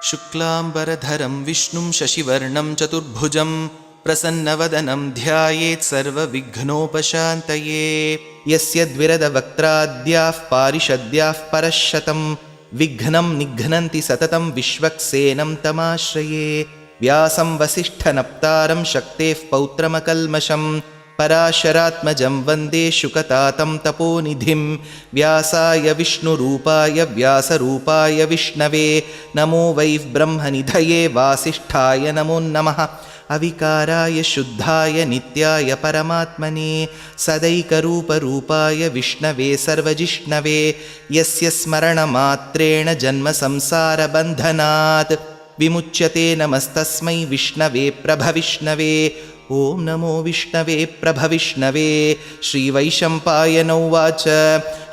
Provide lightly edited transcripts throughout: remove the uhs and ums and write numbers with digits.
शुक्लाम्बरधरं विष्णुं शशिवर्णं चतुर्भुजं प्रसन्नवदनं ध्यायेत् सर्वविघ्नोपशान्तये। यस्य द्विरदवक्त्राद्याः पारिषद्याः परश्शतं विघ्नं निघ्नन्ति सततं विश्वक्सेनं तमाश्रये। व्यासं वसिष्ठनप्तारं शक्तेः पौत्रमकल्मषं पराशरात्मजं वन्दे शुकतातं तपोनिधिं। व्यासाय विष्णुरूपाय व्यासरूपाय विष्णवे नमो वै ब्रह्मनिधये वासिष्ठाय नमो नमः। अविकाराय शुद्धाय नित्याय परमात्मने सदैकरूपरूपाय विष्णवे सर्वजिष्णवे यस्य स्मरणमात्रेण जन्मसंसारबन्धनात् विमुच्यते। नमस्तस्मै विष्णवे प्रभविष्णवे। ॐ नमो विष्णवे प्रभविष्णवे। श्रीवैशम्पायन उवाच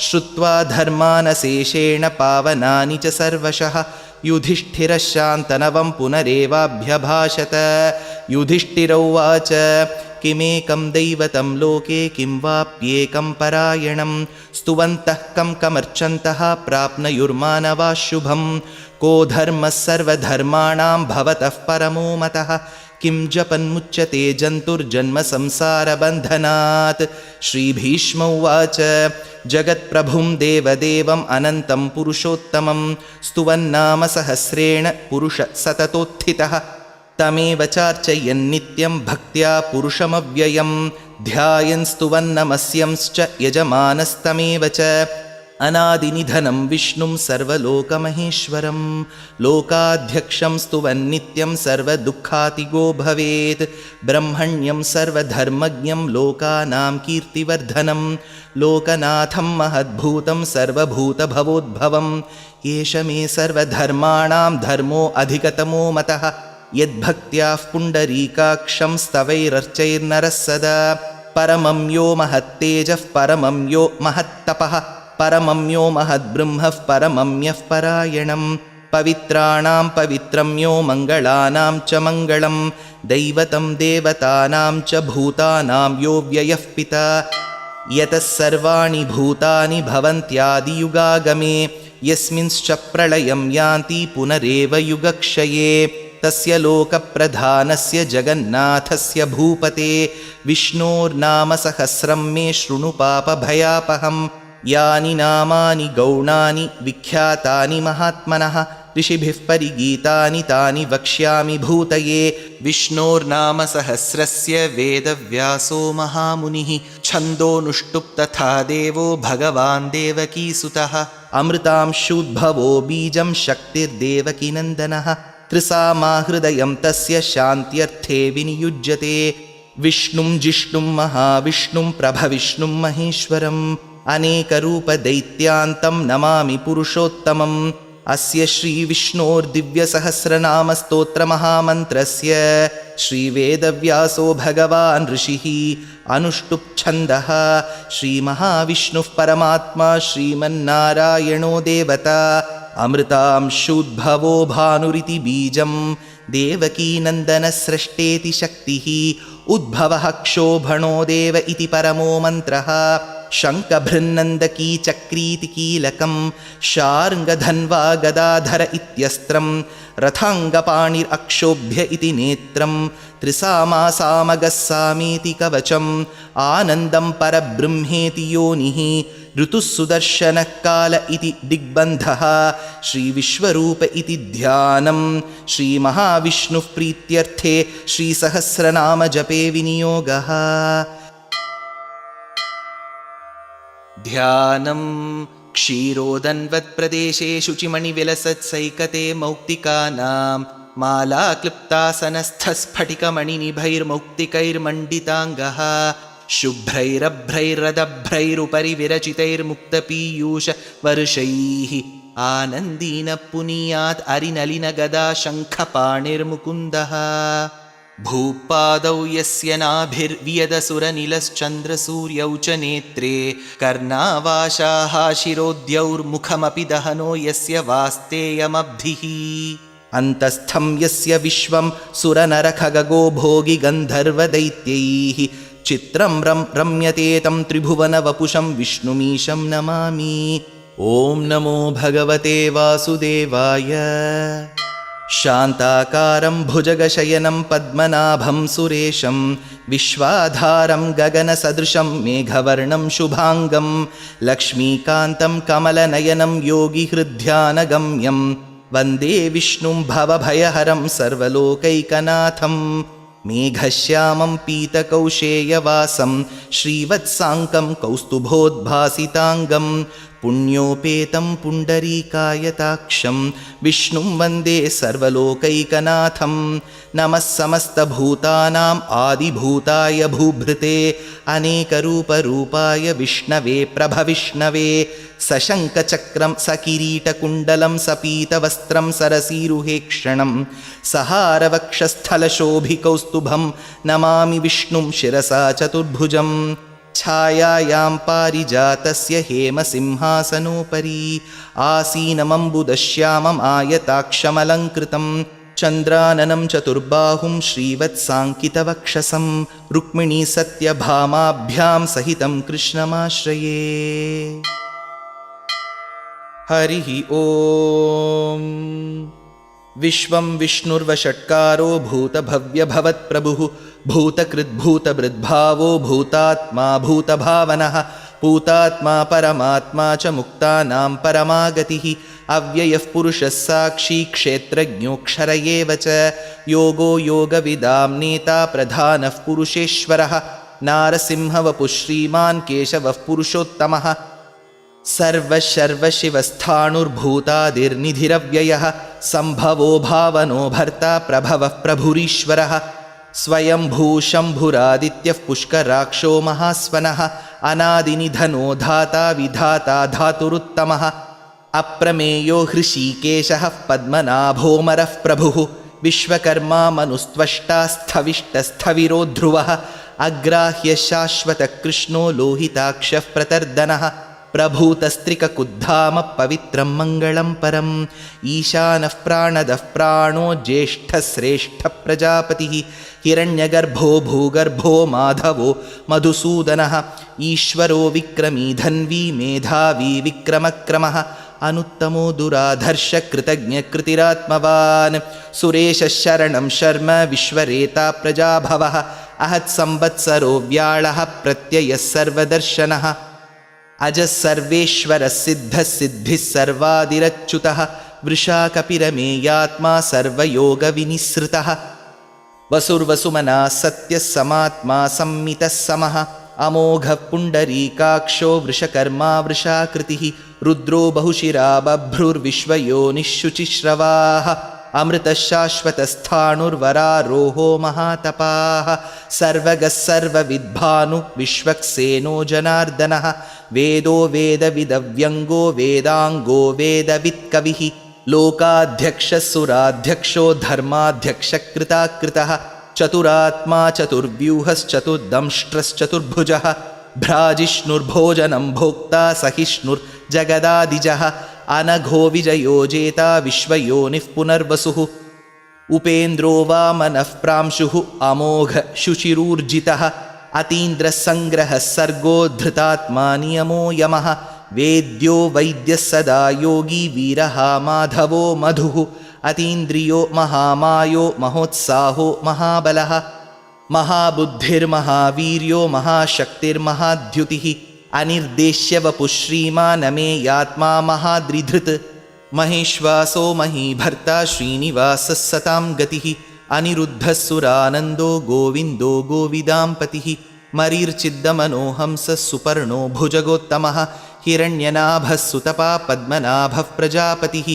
श्रुत्वा धर्मानशेषेण पावनानि च सर्वशः युधिष्ठिरः शान्तनवं पुनरेवाभ्यभाषत। युधिष्ठिर उवाच किमेकं दैवतं लोके किं वाप्येकं परायणं स्तुवन्तः कं कमर्चन्तः प्राप्नुयुर्मानवाः शुभं। को धर्मः सर्वधर्माणां भवतः परमो मतः किं जपन्मुच्यते जन्तुर्जन्मसंसारबन्धनात्। श्रीभीष्म उवाच जगत्प्रभुं देवदेवम् अनन्तं पुरुषोत्तमं स्तुवन्नाम सहस्रेण पुरुषः सततोत्थितः तमेव चार्चयन्नित्यं भक्त्या पुरुषमव्ययं ध्यायन् स्तुवन्नमस्यंश्च यजमानस्तमेव च। अनादिनिधनं विष्णुं सर्वलोकमहेश्वरं लोकाध्यक्षं स्तुवन्नित्यं सर्वदुःखातिगो भवेत्। ब्रह्मण्यं सर्वधर्मज्ञं लोकानां कीर्तिवर्धनं लोकनाथं महद्भूतं सर्वभूतभवोद्भवं। एष मे सर्वधर्माणां धर्मो अधिकतमो मतः यद्भक्त्याः पुण्डरीकाक्षं स्तवैरर्चैर्नरः सदा। परमं यो महत्तेजः परमं यो महत्तपः परमं यो महद्ब्रह्मः परमं यः परायणं। पवित्राणां पवित्रं यो मङ्गलानां च मङ्गलं दैवतं देवतानां च भूतानां यो व्ययः पिता। यतः सर्वाणि भूतानि भवन्त्यादियुगागमे यस्मिंश्च प्रलयं यान्ति पुनरेव युगक्षये। तस्य लोकप्रधानस्य जगन्नाथस्य भूपते विष्णोर्नाम सहस्रं मे शृणु पापभयापहम्। यानि नामानि गौणानि विख्यातानि महात्मनः ऋषिभिः परिगीतानि तानि वक्ष्यामि भूतये। विष्णोर्नाम सहस्रस्य वेदव्यासो महामुनिः छन्दोनुष्टुप् तथा देवो भगवान् देवकीसुतः। अमृतांशूद्भवो बीजं शक्तिर्देवकीनन्दनः त्रिसामाहृदयं तस्य शान्त्यर्थे विनियुज्यते। विष्णुं जिष्णुं महाविष्णुं प्रभविष्णुं महेश्वरम् अनेकरूपदैत्यान्तं नमामि पुरुषोत्तमम्। अस्य श्रीविष्णोर्दिव्यसहस्रनामस्तोत्रमहामन्त्रस्य श्रीवेदव्यासो भगवान् ऋषिः अनुष्टुप्छन्दः। श्रीमहाविष्णुः परमात्मा श्रीमन्नारायणो देवता अमृतांशूद्भवो भानुरिति बीजं देवकीनन्दनस्रष्टेति शक्तिः उद्भवः क्षोभणो देव इति परमो मन्त्रः। शङ्खभृन्नन्दकी चक्रीति कीलकं शार्ङ्गधन्वा गदाधर इत्यस्त्रं रथाङ्गपाणिरक्षोभ्य इति नेत्रं त्रिसामासामगः सामेति कवचम् आनन्दं परब्रह्मेति योनिः ऋतुः सुदर्शनः काल इति दिग्बन्धः। श्रीविश्वरूप इति ध्यानं श्रीमहाविष्णुः प्रीत्यर्थे श्रीसहस्रनामजपे विनियोगः। ध्यानं क्षीरोदन्वत्प्रदेशे शुचिमणिविलसत्सैकते मौक्तिकानां मालाक्लुप्तासनस्थस्फटिकमणिनिभैर्मौक्तिकैर्मण्डिताङ्गः शुभ्रैरभ्रैरदभ्रैरुपरि विरचितैर्मुक्तपीयूषवर्षैः आनन्दीनः पुनीयात् अरिनलिनगदा शङ्खपाणिर्मुकुन्दः। भूपादौ यस्य नाभिर्वियदसुरनिलश्चन्द्रसूर्यौ च नेत्रे कर्णावाशाः शिरोद्यौर्मुखमपि दहनो यस्य वास्तेयमब्धिः। अन्तस्थं यस्य विश्वं सुरनरखगो भोगि गन्धर्वदैत्यैः चित्रं रम्यते तं त्रिभुवनवपुषं विष्णुमीशं नमामि। ॐ नमो भगवते वासुदेवाय। शान्ताकारं भुजगशयनं पद्मनाभं सुरेशं विश्वाधारं गगनसदृशं मेघवर्णं शुभाङ्गं लक्ष्मीकान्तं कमलनयनं योगिहृद्ध्यानगम्यं वन्दे विष्णुं भवभयहरं सर्वलोकैकनाथं मेघश्यामं पीतकौशेयवासं श्रीवत्साङ्कं कौस्तुभोद्भासिताङ्गं पुण्योपेतं पुण्डरीकायताक्षं विष्णुं वन्दे सर्वलोकैकनाथं नमः समस्तभूतानाम् आदिभूताय भूभृते अनेकरूपरूपाय विष्णवे प्रभविष्णवे सशङ्खचक्रं सकिरीटकुण्डलं सपीतवस्त्रं सरसीरुहेक्षणं सहारवक्षस्थलशोभिकौस्तुभं नमामि विष्णुं शिरसा चतुर्भुजं छायायां पारिजातस्य हेमसिंहासनोपरि आसीनमम्बुदश्यामम् आयताक्षमलङ्कृतं चन्द्राननं चतुर्बाहुं श्रीवत्साङ्कितवक्षसं रुक्मिणीसत्यभामाभ्यां सहितं कृष्णमाश्रये। हरिः ॐ। विश्वं विष्णुर्वषट्कारो भूतभव्यभवत्प्रभुः भूतकृद्भूतभृद्भावो भूतात्मा भूतभावनः भूतात्मा परमात्मा च मुक्तानां परमागतिः अव्ययः पुरुषः साक्षी क्षेत्रज्ञोऽक्षर एव च योगो योगविदां नेता प्रधानः पुरुषेश्वरः नारसिंहवपुः श्रीमान् केशवः पुरुषोत्तमः सर्वशर्वशिवस्थाणुर्भूतादिर्निधिरव्ययः सम्भवो भावनो भर्ता प्रभवः प्रभुरीश्वरः स्वयंभू शम्भुरादित्यः पुष्कराक्षो महास्वनः अनादिनिधनो धाता विधाता धातुरुत्तमः अप्रमेयो हृषीकेशः पद्मनाभोमरः प्रभुः विश्वकर्मा मनुस्त्वष्टा स्थविष्टस्थविरो ध्रुवः अग्राह्य शाश्वतकृष्णो लोहिताक्षः प्रतर्दनः प्रभूतस्त्रिककुद्धामः पवित्रं मङ्गलं परम् ईशानः प्राणदः प्राणो ज्येष्ठश्रेष्ठप्रजापतिः हिरण्यगर्भो भूगर्भो माधवो मधुसूदनः ईश्वरो विक्रमी धन्वी मेधावी विक्रमक्रमः अनुत्तमो दुराधर्षकृतज्ञकृतिरात्मवान् सुरेशः शरणं शर्म विश्वरेता प्रजाभवः अहत्संवत्सरो व्याळः प्रत्ययः सर्वदर्शनः अजः सर्वेश्वरः सिद्धः सिद्धिः सर्वादिरच्युतः वृषा कपिरमेयात्मा सर्वयोगविनिसृतः वसुर्वसुमना सत्यः समात्मा संमितः समः अमोघः पुण्डरीकाक्षो वृषकर्मा वृषाकृतिः रुद्रो बहुशिरा बभ्रुर्विश्वयोनिः शुचिश्रवाः अमृतः शाश्वतस्थाणुर्वरारोहो महातपाः सर्वगः सर्वविद्भानु विश्वक्सेनो जनार्दनः वेदो वेदविदव्यङ्गो वेदाङ्गो वेदवित्कविः लोकाध्यक्षः सुराध्यक्षो धर्माध्यक्षकृताकृतः चतुरात्मा चतुर्व्यूहश्चतुर्दंष्ट्रश्चतुर्भुजः भ्राजिष्णुर्भोजनं भोक्ता सहिष्णुर्जगदादिजः अनघो विजयो जेता विश्वयोनिः पुनर्वसुः उपेन्द्रो वामनः प्रांशुः अमोघ शुचिरूर्जितः अतीन्द्रसङ्ग्रहः सर्गो धृतात्मा नियमो यमः वेद्यो वैद्यः सदा योगी वीरः माधवो मधुः अतीन्द्रियो महामायो महोत्साहो महाबलः महाबुद्धिर्महावीर्यो महाशक्तिर्महाद्युतिः अनिर्देश्य वपुः श्रीमानमेयात्मा महाद्रिधृत् महेश्वासो महीभर्ता श्रीनिवासः सतां गतिः अनिरुद्धः सुरानन्दो गोविन्दो गोविदाम्पतिः मरीर्चिद्दमनोहंसः सुपर्णो भुजगोत्तमः हिरण्यनाभः सुतपा पद्मनाभः प्रजापतिः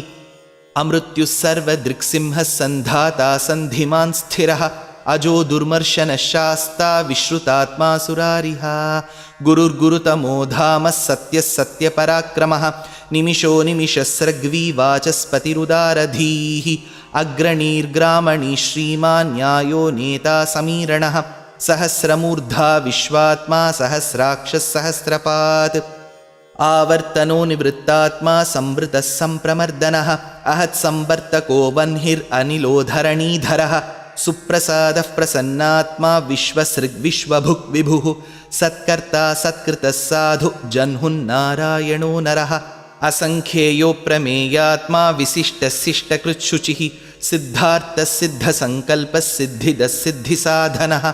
अमृत्युः सर्वदृक्सिंहः सन्धाता सन्धिमान् स्थिरः अजो दुर्मर्शनः शास्ता विश्रुतात्मा सुरारिः गुरुर्गुरुतमो धामः सत्यः सत्यपराक्रमः निमिषो निमिषस्रग्वी वाचस्पतिरुदारधीः अग्रणीर्ग्रामणी श्रीमान् न्यायो नेता समीरणः सहस्रमूर्धा विश्वात्मा सहस्राक्षः सहस्रपात् आवर्तनो निवृत्तात्मा संवृतः सम्प्रमर्दनः अहत्संवर्तको वह्निरनिलोधरणीधरः सुप्रसादः प्रसन्नात्मा विश्वसृग्विश्वभुक् विभुः सत्कर्ता सत्कृतः साधु जह्नुन्नारायणो नरः असङ्ख्येयो प्रमेयात्मा विशिष्टशिष्टकृच्छुचिः सिद्धार्थसिद्धसङ्कल्पः सिद्धिदः सिद्धिसाधनः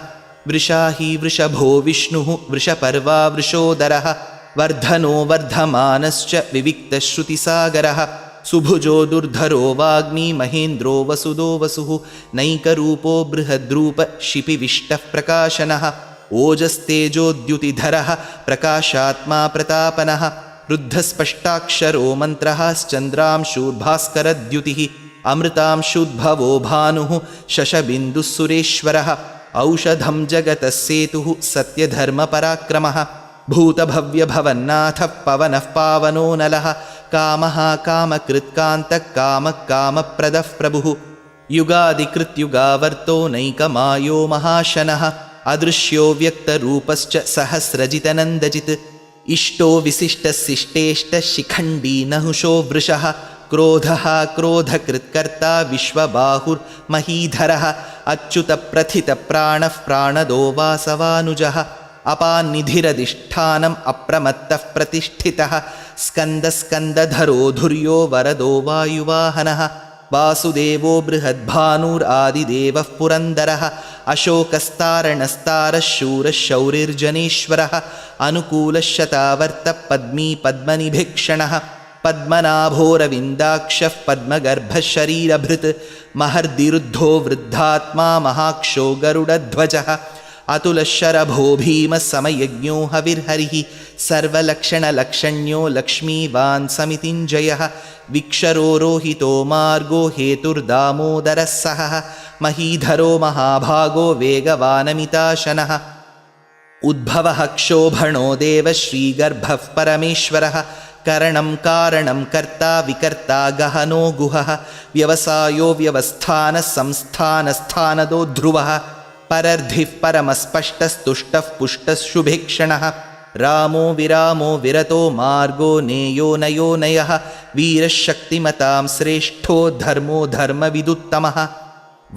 वृषाही वृषभो विष्णुः वृषपर्वा वृषोदरः वर्धनो वर्धमानश्च विविक्तश्रुतिसागरः सुभुजो दुर्धरो वाग्मी महेन्द्रो वसुदो वसुः नैकरूपो बृहद्रूप शिपिविष्टः प्रकाशनः ओजस्तेजोद्युतिधरः प्रकाशात्मा प्रतापनः रुद्धस्पष्टाक्षरो मन्त्रः स्चन्द्रांशूर्भास्करद्युतिः अमृतांशुद्भवो भानुः शशबिन्दुः सुरेश्वरः औषधं जगतः सेतुः सत्यधर्मपराक्रमः भूतभव्यभवन्नाथः पवनः पावनो नलः कामः कामकृत्कान्तः कामः कामप्रदः प्रभुः युगादिकृत्युगावर्तो नैकमायो महाशनः अदृश्यो व्यक्तरूपश्च सहस्रजितनन्दजित् इष्टो विशिष्टशिष्टेष्टशिखण्डी नहुषो वृषः क्रोधः क्रोधकृत्कर्ता विश्वबाहुर्महीधरः अच्युतप्रथितप्राणः प्राणदो वासवानुजः अपान्निधिरधिष्ठानम् अप्रमत्तः प्रतिष्ठितः स्कन्दस्कन्दधरो धुर्यो वरदो वायुवाहनः वासुदेवो बृहद्भानुरादिदेवः पुरन्दरः अशोकस्तारणस्तारः शूरः शौरिर्जनेश्वरः अनुकूलः शतावर्तः पद्मी पद्मनिभीक्षणः पद्मनाभोरविन्दाक्षः पद्मगर्भः शरीरभृत् महर्दिरुद्धो वृद्धात्मा महाक्षो गरुडध्वजः अतुलशरभो भीमः समयज्ञो हविर्हरिः सर्वलक्षणलक्षण्यो लक्ष्मीवान् समितिञ्जयः विक्षरो रोहितो मार्गो हेतुर्दामोदरः सहः महीधरो महाभागो वेगवानमिताशनः उद्भवः क्षोभणो देवः श्रीगर्भः परमेश्वरः करणं कारणं कर्ता विकर्ता गहनो गुहः व्यवसायो व्यवस्थानः संस्थानस्थानदो ध्रुवः परर्धिः परमस्पष्टस्तुष्टः पुष्टः शुभेक्षणः रामो विरामो विरतो मार्गो नेयो नयो नयः वीरशक्तिमतां श्रेष्ठो धर्मो धर्मविदुत्तमः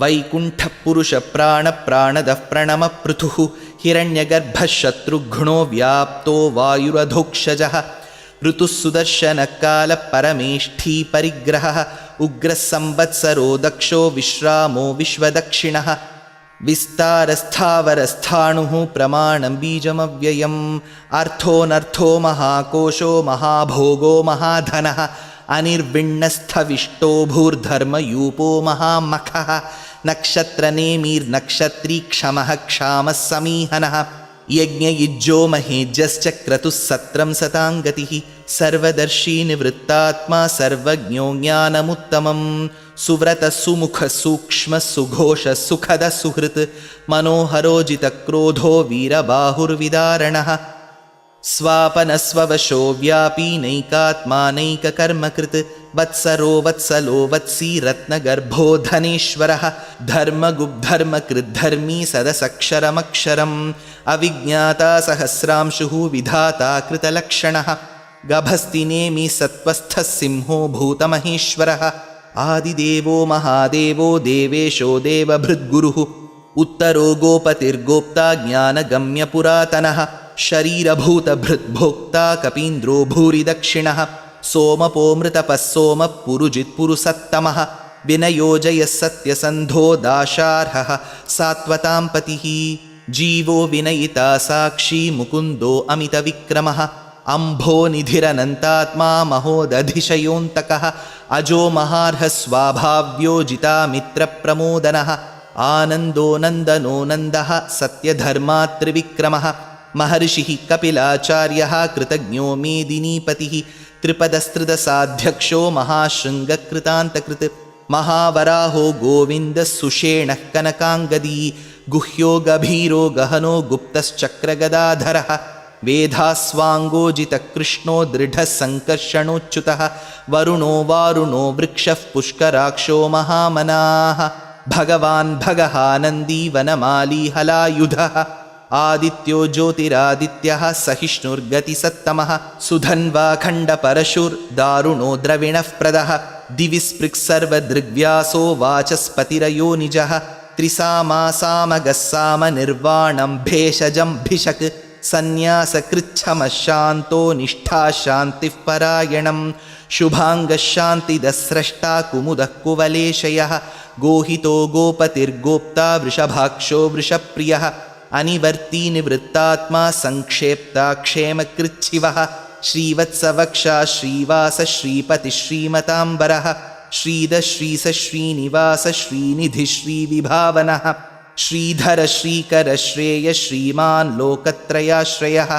वैकुण्ठपुरुषप्राणप्राणदः प्रणमपृथुः हिरण्यगर्भः शत्रुघ्नो व्याप्तो वायुरधोक्षजः ऋतुः सुदर्शनकालः परमेष्ठी परिग्रहः उग्रः संवत्सरो दक्षो विश्रामो विश्वदक्षिणः विस्तारस्थावरस्थाणुः प्रमाणं बीजमव्ययम् अर्थोऽनर्थो महाकोशो महाभोगो महाधनः अनिर्विण्णस्थविष्टो भूर्धर्मयूपो महामखः नक्षत्रनेमिर्नक्षत्री क्षमः क्षामः समीहनः यज्ञयुज्यो महेज्यश्च क्रतुः सत्रं सताङ्गतिः सर्वदर्शी निवृत्तात्मा सर्वज्ञो ज्ञानमुत्तमं सुव्रतः सुमुखः सूक्ष्मः सुघोषः सुखदः सुहृत् मनोहरोजितक्रोधो वीरबाहुर्विदारणः स्वापनस्ववशो व्यापी नैकात्मा नैककर्मकृत् वत्सरो वत्सलो वत्सी रत्नगर्भो धनेश्वरः धर्मगुब्धर्मकृद्धर्मी सदसक्षरमक्षरम् अविज्ञाता सहस्रांशुः विधाता कृतलक्षणः गभस्तिनेमि सत्त्वस्थः सिंहो भूतमहेश्वरः आदिदेवो महादेवो देवेशो देवभृद्गुरुः उत्तरो गोपतिर्गोप्ता ज्ञानगम्यपुरातनः शरीरभूतभृद्भोक्ता कपीन्द्रो भूरि दक्षिणः सोमपोमृतपः सोमः पुरुजित्पुरुसत्तमः विनयोजयः सत्यसन्धो दाशार्हः सात्वतां पतिः जीवो विनयिता साक्षी मुकुन्दो अमितविक्रमः अम्भो निधिरनन्तात्मा महोदधिशयोऽन्तकः अजो महार्हः स्वाभाव्यो जितामित्रप्रमोदनः आनन्दो नन्दनो नन्दः सत्यधर्मात्रिविक्रमः महर्षिः कपिलाचार्यः कृतज्ञो मेदिनीपतिः त्रिपदस्त्रिदशाध्यक्षो महाशृङ्गकृतान्तकृत् महावराहो गोविन्दः सुषेणः कनकाङ्गदी गुह्यो गभीरो गहनो गुप्तश्चक्रगदाधरः वेधास्वाङ्गोजितकृष्णो दृढः सङ्कर्षणोच्युतः वरुणो वारुणो वृक्षः पुष्कराक्षो महामनाः भगवान् भगहानन्दी वनमाली हलायुधः आदित्यो ज्योतिरादित्यः सहिष्णुर्गतिसत्तमः सुधन्वाखण्डपरशुर्दारुणो द्रविणः प्रदः दिवि स्पृक्सर्वदृग्व्यासो वाचस्पतिरयो निजः त्रिसामासामगः सामनिर्वाणं भेषजं भिषक् सन्न्यासकृच्छमः शान्तो निष्ठा शान्तिः परायणं शुभाङ्गशान्तिदस्रष्टा कुमुदः कुवलेशयः गोहितो गोपतिर्गोप्ता वृषभाक्षो वृषप्रियः अनिवर्ती निवृत्तात्मा संक्षेप्ता क्षेमकृच्छिवः श्रीवत्सवक्षा श्रीवास श्रीपति श्रीमताम्बरः श्रीद श्रीस श्रीनिवास श्रीनिधि श्रीविभावनः श्रीधर श्रीकर श्रेय श्रीमान् लोकत्रयाश्रयः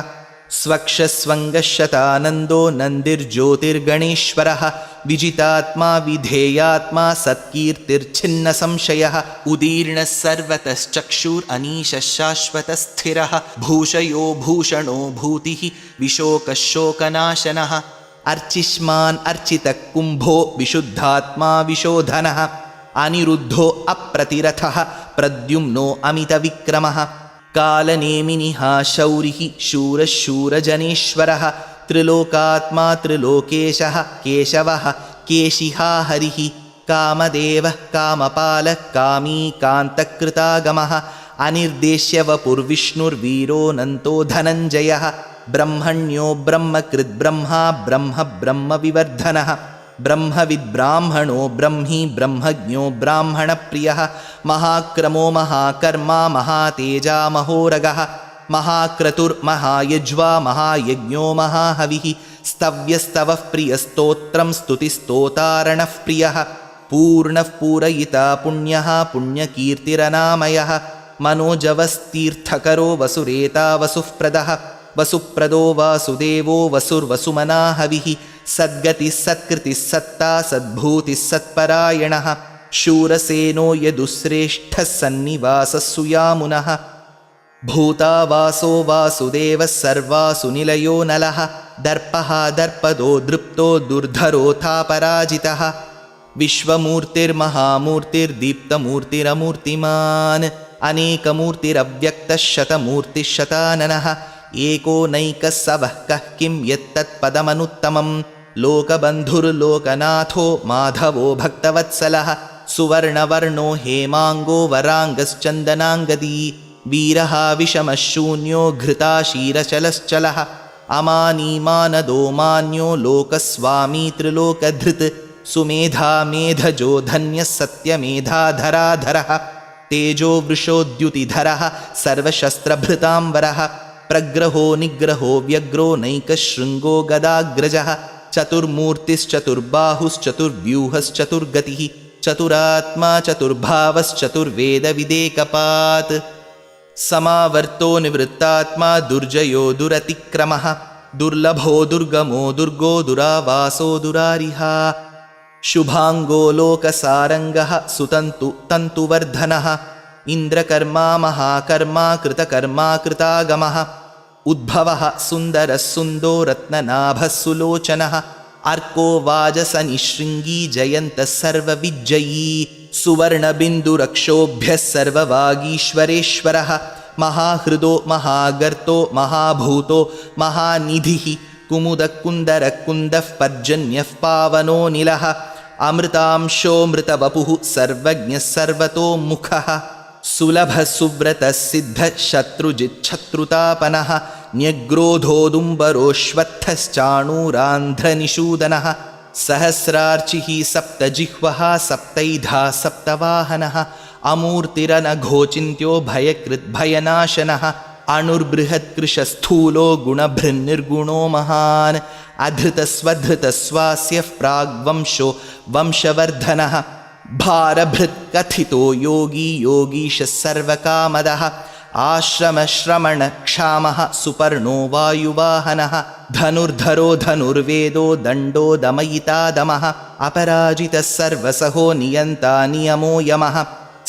स्वक्षस्वङ्गशतानन्दो नन्दिर्ज्योतिर्गणेश्वरः विजितात्मा विधेयात्मा सत्कीर्तिर्छिन्नसंशयः उदीर्णः सर्वतश्चक्षुरनीशः शाश्वतस्थिरः भूषयो भूषणो भूतिः विशोकः शोकनाशनः अर्चिष्मान् अर्चितः कुम्भो विशुद्धात्मा विशोधनः अनिरुद्धो अप्रतिरथः प्रद्युम्नो अमितविक्रमः कालनेमिनिः शौरिः शूरः शूरजनेश्वरः त्रिलोकात्मा त्रिलोकेशः केशवः केशिहा हरिः कामदेवः कामपालः कामी कान्तकृतागमः अनिर्देश्य वपुर्विष्णुर्वीरोऽनन्तो धनञ्जयः ब्रह्मण्यो ब्रह्मकृद्ब्रह्मा ब्रह्म ब्रह्मविवर्धनः ब्रह्मविद्ब्राह्मणो ब्रह्मी ब्रह्मज्ञो ब्राह्मणप्रियः महाक्रमो महाकर्मा महातेजा महोरगः महाक्रतुर्महायज्वा महायज्ञो महाहविः स्तव्यस्तवः प्रियस्तोत्रं स्तुतिस्तोतारणः प्रियः पूर्णः पूरयिता पुण्यः पुण्यकीर्तिरनामयः मनोजवस्तीर्थकरो वसुरेता वसुःप्रदः वसुप्रदो वासुदेवो वसुर्वसुमनाहविः सद्गतिः सत्कृतिः सत्ता सद्भूतिः सत्परायणः शूरसेनो यदुश्रेष्ठः सन्निवासः सुयामुनः भूतावासो वासुदेवः सर्वासु निलयो नलः दर्पः दर्पदो दृप्तो दुर्धरोऽथापराजितः विश्वमूर्तिर्महामूर्तिर्दीप्तमूर्तिरमूर्तिमान् अनेकमूर्तिरव्यक्तः शतमूर्तिः शताननः एको नैकः सवः कः किं यत्तत्पदमनुत्तमं लोकबन्धुर्लोकनाथो माधवो भक्तवत्सलः सुवर्णवर्णो हेमाङ्गो वराङ्गश्चन्दनाङ्गदी वीरः विषमः शून्यो घृताशीरचलश्चलः अमानीमानदो मान्यो लोकस्वामी त्रिलोकधृत् सुमेधा मेधजो धन्यः सत्यमेधाधराधरः तेजो वृषोद्युतिधरः सर्वशस्त्रभृताम्बरः प्रग्रहो निग्रहो व्यग्रो नैकशृङ्गो गदाग्रजः चतुर्मूर्तिश्चतुर्बाहुश्चतुर्व्यूहश्चतुर्गतिः चतुरात्मा चतुर्भावश्चतुर्वेदविदेकपात् समावर्तो निवृत्तात्मा दुर्जयो दुरतिक्रमः दुर्लभो दुर्गमो दुर्गो दुरावासो दुरारिहा शुभाङ्गो लोकसारङ्गः सुतन्तु तन्तुवर्धनः इन्द्रकर्मा महाकर्मा कृतकर्मा कृतागमः उद्भवः सुन्दरः सुन्दो रत्ननाभः सुलोचनः अर्को वाजसनिशृङ्गी जयन्तः सर्वविज्जयी सुवर्णबिन्दुरक्षोभ्यः सर्ववागीश्वरेश्वरः महाहृदो महागर्तो महाभूतो महानिधिः कुमुदकुन्दरकुन्दः पर्जन्यः पावनो निलः अमृतांशोऽमृतवपुः सर्वज्ञः सर्वतोमुखः सुलभः सुव्रतः सिद्धः शत्रुजिच्छत्रुतापनः न्यग्रोधोदुम्बरोऽश्वत्थश्चाणूरान्ध्रनिषूदनः सहस्रार्चिः सप्तजिह्वः सप्तैधा सप्तवाहनः अमूर्तिरनघोचिन्त्यो भयकृद्भयनाशनः अणुर्बृहत्कृशस्थूलो गुणभृन्निर्गुणो महान् अधृतस्वधृतस्वास्यः प्राग्वंशो वंशवर्धनः भारभृत्कथितो योगी योगीशः सर्वकामदः आश्रमश्रमणक्षामः सुपर्णो वायुवाहनः धनुर्धरो धनुर्वेदो दण्डो दमयितादमः अपराजितः सर्वसहो नियन्ता नियमो यमः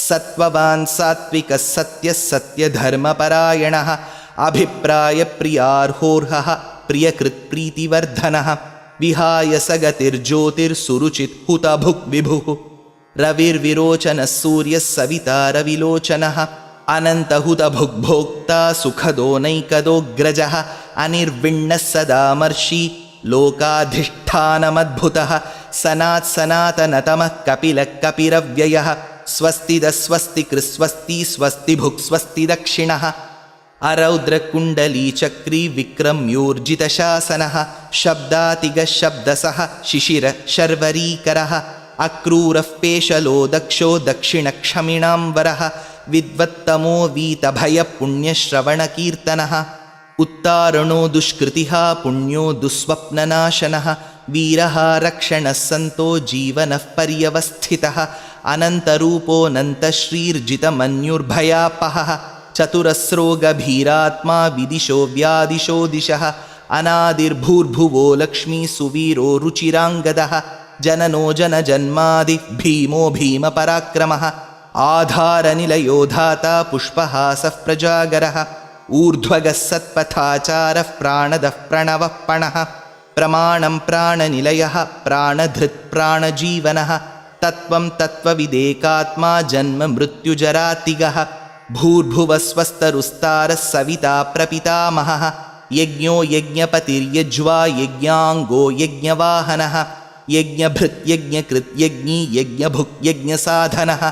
सत्त्ववान् सात्विकः सत्यः सत्यधर्मपरायणः अभिप्रायप्रियार्होर्हः प्रियकृत्प्रीतिवर्धनः विहाय सगतिर्ज्योतिर्सुरुचित् हुतभुक् विभुः रविर्विरोचनः सूर्यः सविता रविलोचनः अनन्तहुतभुग्भोक्ता सुखदो नैकदोऽग्रजः अनिर्विण्णः सदामर्षि लोकाधिष्ठानमद्भुतः सनात्सनातनतमः कपिलः कपिरव्ययः स्वस्तिदस्वस्तिकृस्वस्ति स्वस्तिभुक् स्वस्ति दक्षिणः अरौद्रकुण्डलीचक्री विक्रम्योर्जितशासनः शब्दातिगशब्दसः शिशिर शर्वरीकरः अक्रूरः पेशलो दक्षो दक्षिणक्षमिणाम्बरः विद्वत्तमो वीतभयपुण्यश्रवणकीर्तनः उत्तारणो दुष्कृतिः पुण्यो दुःस्वप्ननाशनः वीरः रक्षणः सन्तो जीवनः पर्यवस्थितः अनन्तरूपोऽनन्तश्रीर्जितमन्युर्भयापहः चतुरस्रो गभीरात्मा विदिशो व्यादिशो दिशः अनादिर्भूर्भुवो लक्ष्मी सुवीरो रुचिराङ्गदः जननो जनजन्मादि भीमो भीमपराक्रमः आधारनिलयो धाता पुष्पहासः प्रजागरः ऊर्ध्वगः सत्पथाचारः प्राणदः प्रणवः पणः प्रमाणं प्राणनिलयः प्राणधृत् प्राणजीवनः तत्त्वं तत्त्वविदेकात्मा जन्म मृत्युजरातिगः भूर्भुवस्वस्तरुस्तारः सविता प्रपितामहः यज्ञो यज्ञपतिर्यज्वा यज्ञाङ्गो यज्ञवाहनः यज्ञभृत् यज्ञकृत् यज्ञी यज्ञभुक् यज्ञसाधनः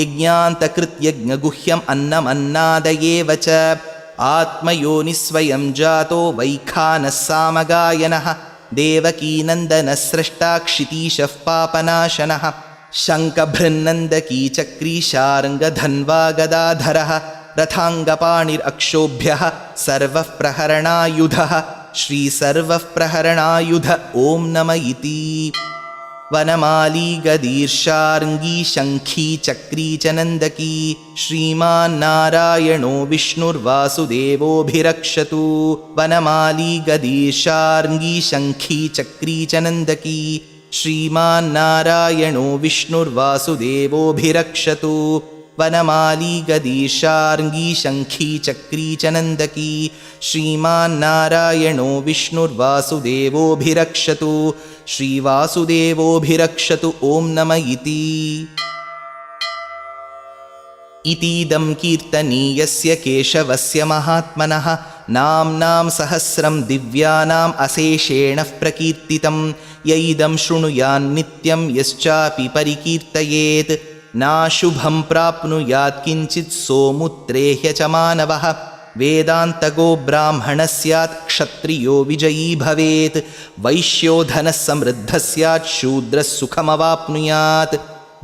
यज्ञान्तकृत् यज्ञगुह्यम् अन्नमन्नादयेव च आत्मयोनिस्वयं जातो वैखानः सामगायनः देवकीनन्दनः स्रष्टा क्षितीशः पापनाशनः शङ्खभृन्नन्दकी चक्री शार्ङ्गधन्वा गदाधरः रथाङ्गपाणिरक्षोभ्यः सर्वः प्रहरणायुधः श्रीसर्वः प्रहरणायुध ॐ नम इति वनमाली गदीर्षार्ङ्गी शङ्खी चक्री च नन्दकी श्रीमान्नारायणो विष्णुर्वासुदेवोऽभिरक्षतु वनमाली गदीर्षार्ङ्गी शङ्खी चक्री च नन्दकी श्रीमान्नारायणो विष्णुर्वासुदेवोऽभिरक्षतु वनमाली गदीर्षार्ङ्गी शङ्खी चक्री च नन्दकी श्रीमान्नारायणो विष्णुर्वासुदेवोऽभिरक्षतु श्रीवासुदेवोऽभिरक्षतु ॐ नम इतीदं कीर्तनीयस्य केशवस्य महात्मनः नाम्नां सहस्रं दिव्यानाम् अशेषेण प्रकीर्तितं य इदं शृणुयान्नित्यं यश्चापि परिकीर्तयेत् नाशुभं प्राप्नुयात् किञ्चित् सोमुत्रेह्य च मानवः वेदान्तगो ब्राह्मणः स्यात् क्षत्रियो विजयी भवेत् वैश्यो धनः समृद्धः स्यात् शूद्रः सुखमवाप्नुयात्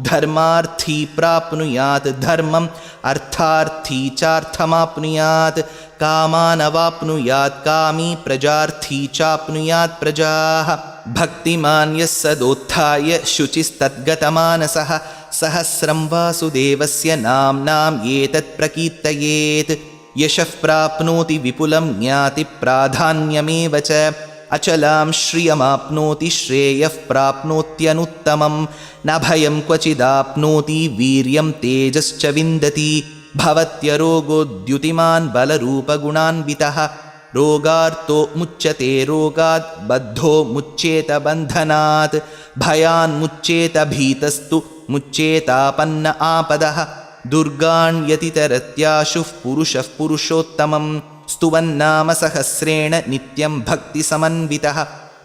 धर्मार्थी प्राप्नुयात् धर्मम् अर्थार्थी चार्थमाप्नुयात् कामानवाप्नुयात् कामी प्रजार्थी चाप्नुयात् प्रजाः भक्तिमान् यः सदोत्थाय शुचिस्तद्गतमानसः सहस्रं वासुदेवस्य नाम्नाम् एतत् प्रकीर्तयेत् यशः प्राप्नोति विपुलं ज्ञाति प्राधान्यमेव च अचलां श्रियमाप्नोति श्रेयः प्राप्नोत्यनुत्तमं न भयं क्वचिदाप्नोति वीर्यं तेजश्च विन्दति भवत्यरोगोद्युतिमान् बलरूपगुणान्वितः रोगार्तो मुच्यते रोगात् बद्धो मुच्येत बन्धनात् भयान्मुच्येत भीतस्तु मुच्येतापन्न आपदः दुर्गाण्यतितरत्याशुः पुरुषः पुरुषोत्तमं स्तुवन्नाम सहस्रेण नित्यं भक्तिसमन्वितः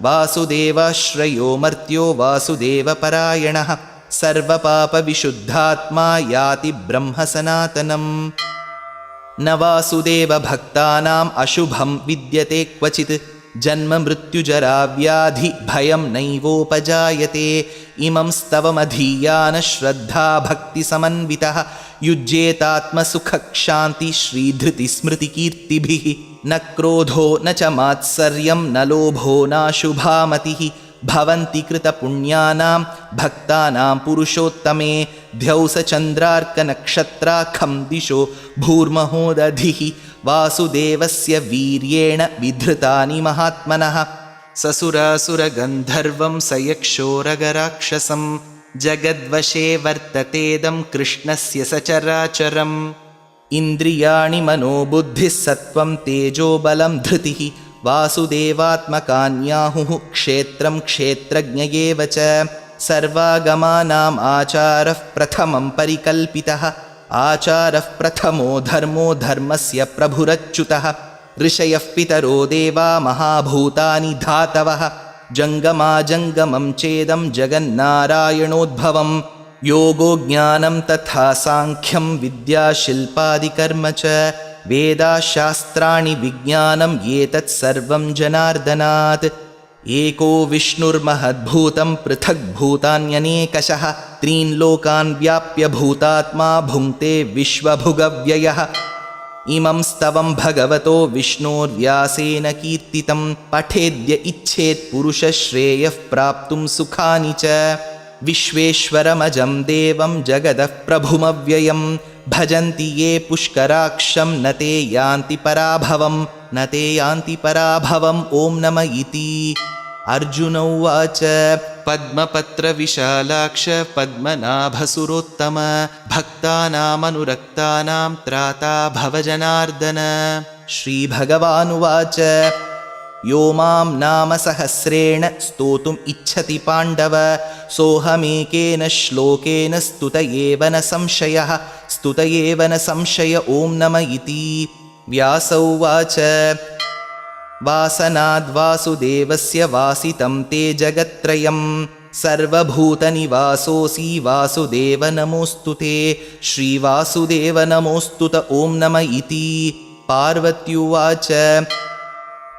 वासुदेवाश्रयो मर्त्यो वासुदेवपरायणः सर्वपापविशुद्धात्मा याति ब्रह्मसनातनम् न वासुदेवभक्तानाम् अशुभं विद्यते क्वचित् जन्म मृत्युजरा व्याधि भयं नैवोपजायते इमं स्तवमधीयान श्रद्धा भक्तिसमन्वितः युज्येतात्मसुखक्षान्ति श्रीधृतिस्मृतिकीर्तिभिः न क्रोधो न च मात्सर्यं न लोभो नाशुभामतिः भवन्ति कृतपुण्यानां भक्तानां पुरुषोत्तमे द्यौसचन्द्रार्कनक्षत्राखं दिशो भूर्महोदधिः वासुदेवस्य वीर्येण विधृतानि महात्मनः ससुरासुरगन्धर्वं सयक्षोरगराक्षसं जगद्वशे वर्ततेदं कृष्णस्य सचराचरम् इन्द्रियाणि मनोबुद्धिः सत्त्वं तेजोबलं धृतिः वासुदेवात्मकान्याहुः क्षेत्रं क्षेत्रज्ञ एव च सर्वागमानाम् आचारः प्रथमं परिकल्पितः आचारः प्रथमो धर्मो धर्मस्य प्रभुरच्युतः ऋषयः पितरो देवा महाभूतानि धातवः जङ्गमाजङ्गमं चेदं जगन्नारायणोद्भवं योगो ज्ञानं तथा साङ्ख्यं विद्याशिल्पादिकर्म च वेदाशास्त्राणि विज्ञानम् एतत् सर्वं जनार्दनात्। एको विष्णुर्महद्भूतं पृथग्भूतान्यनेकशः त्रीन् लोकान् व्याप्य भूतात्मा भुङ्क्ते विश्वभुगव्ययः। इमं स्तवं भगवतो विष्णोर्व्यासेन कीर्तितं पठेद्य इच्छेत् पुरुषश्रेयः प्राप्तुं सुखानि च। विश्वेश्वरमजं देवं जगदः प्रभुमव्ययं भजन्ति ये पुष्कराक्षं न ते यान्ति पराभवम् ॐ नम इति। अर्जुन उवाच पद्मपत्रविशालाक्ष पद्मनाभसुरोत्तम भक्तानामनुरक्तानां त्राता भवजनार्दन। श्रीभगवानुवाच यो मां नाम सहस्रेण स्तोतुम् इच्छति पाण्डव सोऽहमेकेन श्लोकेन स्तुत एव न संशय ॐ नम इति। व्यास उवाच वासनाद्वासुदेवस्य वासितं ते जगत्त्रयं सर्वभूतनिवासोऽसि वासुदेव नमोऽस्तु ते। श्रीवासुदेव नमोऽस्तु त ॐ नम इति। पार्वत्युवाच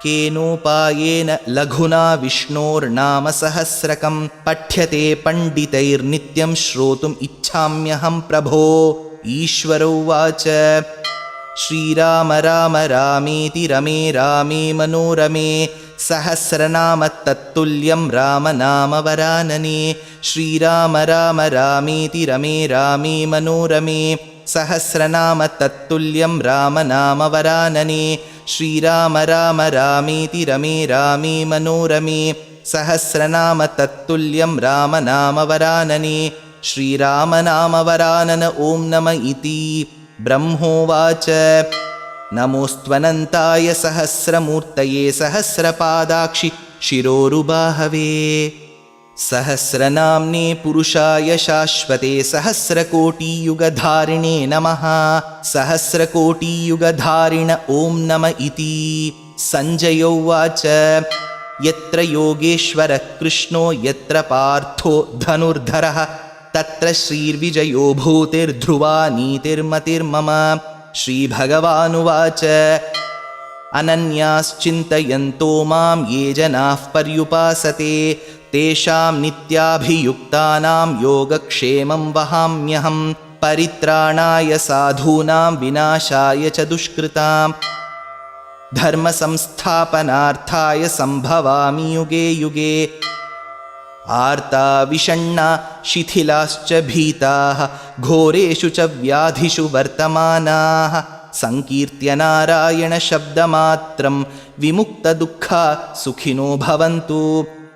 केनोपायेन लघुना विष्णोर्नाम सहस्रकं पठ्यते पण्डितैर्नित्यं श्रोतुम् इच्छाम्यहं प्रभो। ईश्वर उवाच श्रीराम राम रामेति रमे रामे मनोरमे सहस्रनाम तत्तुल्यं राम नाम वरानने। श्रीराम राम रामेति रमे रामे मनोरमे सहस्रनाम तत्तुल्यं राम नाम वरानने। श्रीराम राम रामेति रमे रामे मनोरमे सहस्रनाम तत्तुल्यं राम नाम वरानने। श्रीराम नाम वरानन ॐ नम इति। ब्रह्मोवाच नमोऽस्त्वनन्ताय सहस्रमूर्तये सहस्रपादाक्षि शिरोरुबाहवे सहस्रनाम्ने पुरुषाय शाश्वते सहस्रकोटियुगधारिणे नमः। सहस्रकोटियुगधारिण ॐ नम इति। सञ्जय उवाच यत्र योगेश्वरः कृष्णो यत्र पार्थो धनुर्धरः तत्र श्रीर्विजयो भूतिर्ध्रुवा नीतिर्मतिर्मम। श्रीभगवानुवाच अनन्याश्चिन्तयन्तो मां ये जनाः पर्युपासते तेषां नित्याभियुक्तानां योगक्षेमं वहाम्यहं परित्राणाय साधूनां विनाशाय च दुष्कृतां धर्मसंस्थापनार्थाय सम्भवामि युगे युगे। आर्ता विषण्णा शिथिलाश्च भीताः घोरेषु च व्याधिषु वर्तमानाः संकीर्त्य नारायणशब्दमात्रं विमुक्तदुःखा सुखिनो भवन्तु।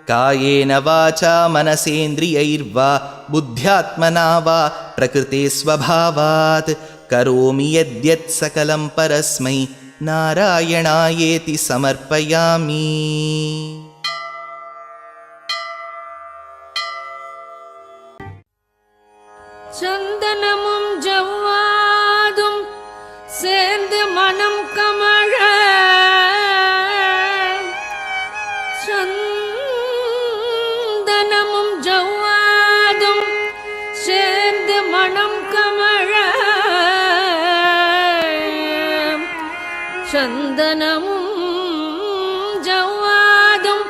कायेन वाचा मनसेन्द्रियैर्वा बुद्ध्यात्मना वा प्रकृते स्वभावात् करोमि यद्यत् सकलं परस्मै नारायणायेति समर्पयामि। சந்தனமும் ஜவ்வாதும் சேர்ந்து மனம் கமழ சந்தனமும் ஜவ்வாதும் சேர்ந்து மனம் கமழ சந்தனமும் ஜவ்வாதும்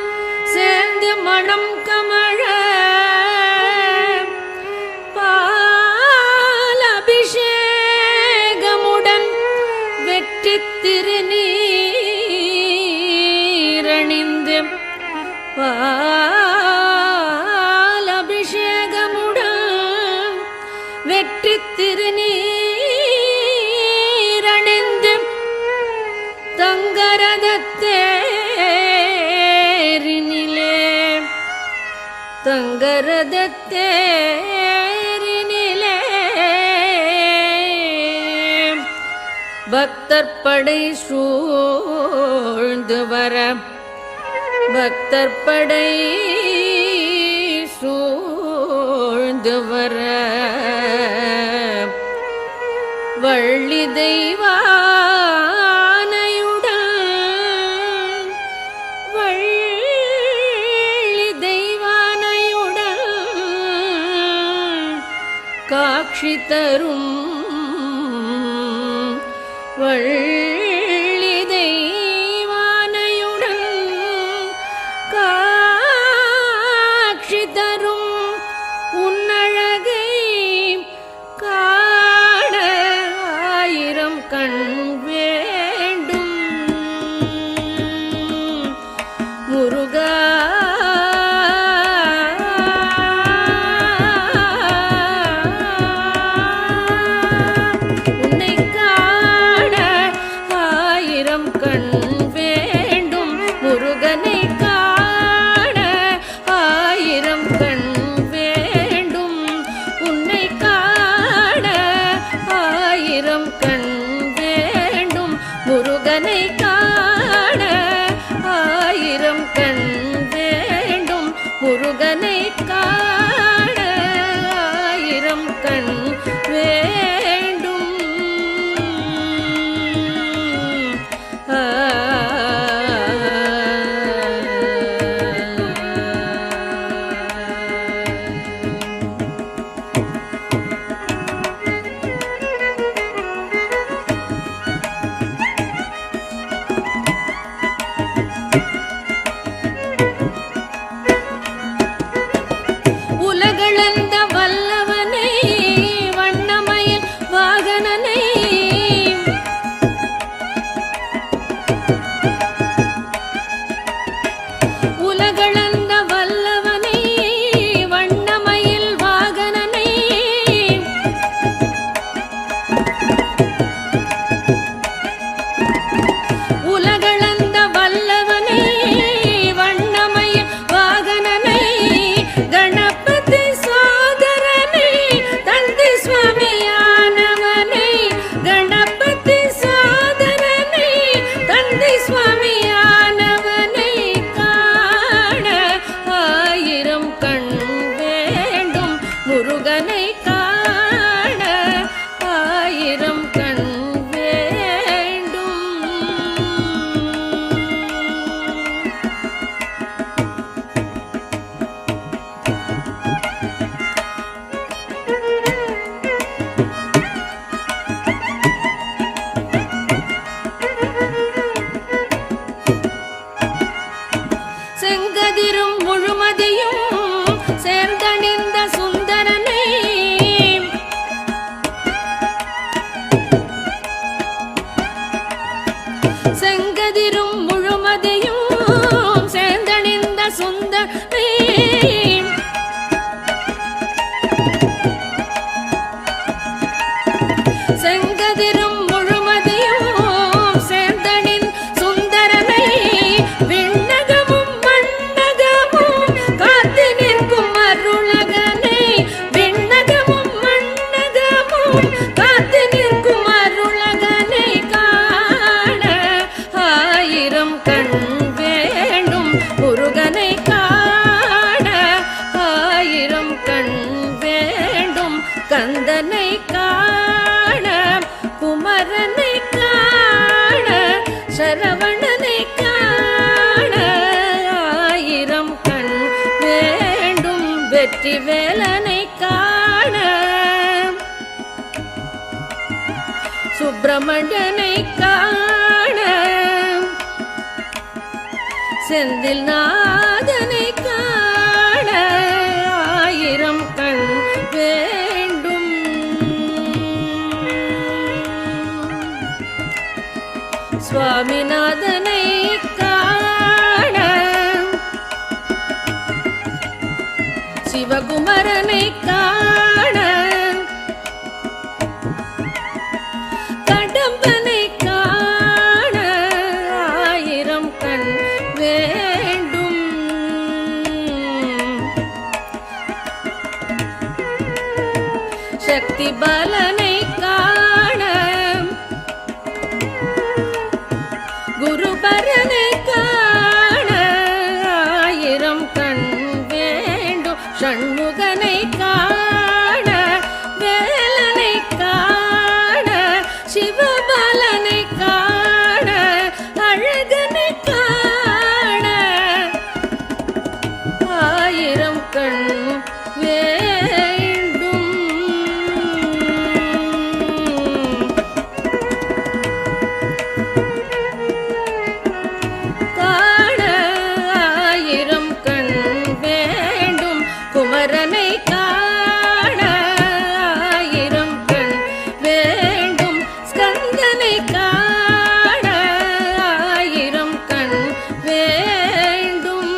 சேர்ந்து மனம் கமழ திருநீரணிந்து பாலபிஷேகமுடன் வெற்றி திருநீரணிந்து தங்கரதத்தேரினிலே பக்தர் படை சூழ்ந்து வர பக்தர் படை சூழ்ந்து வர வள்ளி தெய்வானையுடன் வள்ளி தெய்வானையுடன் காட்சி தரும் வள்ளி தெய்வானையுடன் காட்சி தரும் உன்னழகை காண ஆயிரம் கண் வேண்டும் முருகா. முருகனை காண ஆயிரம் கண் வேண்டும் முருகனை காண ஆயிரம் கண் வேண்டும். உலகளந்த வல்லவனை வண்ணமயில் வாகனனை உலகளந்த வல்லவனை வண்ணமயில் வாகனனை உலகளந்த வல்லவனை வண்ணமயில் வாகனனை கணபதி சோதரனை தந்தை சுவாமியானவனை கணபதி சோதரனை தந்தை சுவாமியானவனை காண ஆயிரம் கண் வேண்டும் முருகனை காண ஆயிரம் கண் வேண்டும். செங்கதிரும் முழுமதியும் சேர்ந்தணிந்த சுந்தரனை செங்கதிரும் முழுமதியும் சேர்ந்தணிந்த சுந்தரனை செங்கதிரும் முழுமதியும் சேர்ந்தனின் சுந்தரனை விண்ணகமும் மண்ணகமும் காத்து நிற்கும் அருளகனை விண்ணகமும் மண்ணகமும் காத்து நிற்கும் அருளகனை காண ஆயிரம் கண் வேண்டும் முருகனை காண ஆயிரம் கண் வேண்டும் கந்தனை காண குமரனை காண சரவணனை காண ஆயிரம் கண் வேண்டும் வெற்றி வேலனை காண சுப்பிரமணியனை காண செந்தில் நாதனை காண ஆயிரம் கண் வேண்டும். சுவாமிநாதனை காண சிவகுமரனை காண கடம்பனை காண ஆயிரம் கண் வேண்டும். சக்தி பாலனை காண குருபரனை காண ஆயிரம் கண் வேண்டும். ஷண்முகனை காண வேலனை காண சிவபாலனை காண அழகனை காண ஆயிரம் கண் வேண்டும். ஷண்முகனை காண ஆயிரம் கண் வேண்டும்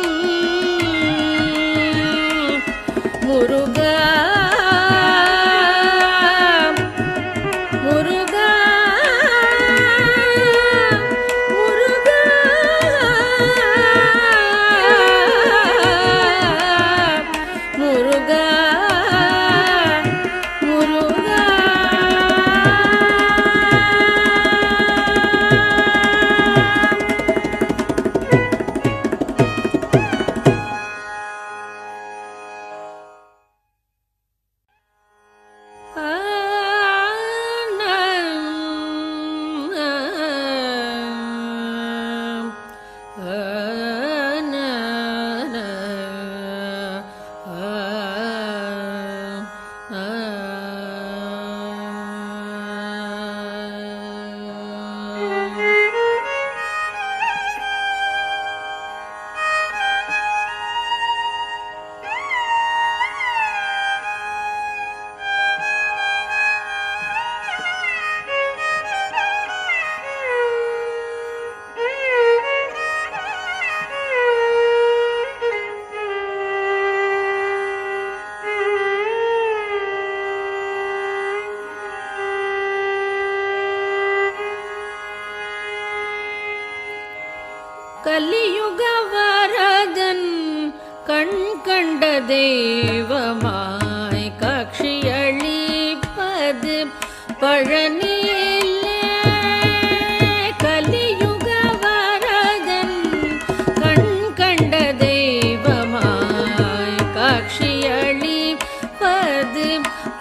முருகா முருகா முருகா முருகா முருகா கலியுக வரதன் கண் கண்ட தெய்வமாய் காட்சியளிப்பது பழனியிலே. கலியுக வரதன் கண் கண்ட தெய்வமாய் காட்சியளிப்பது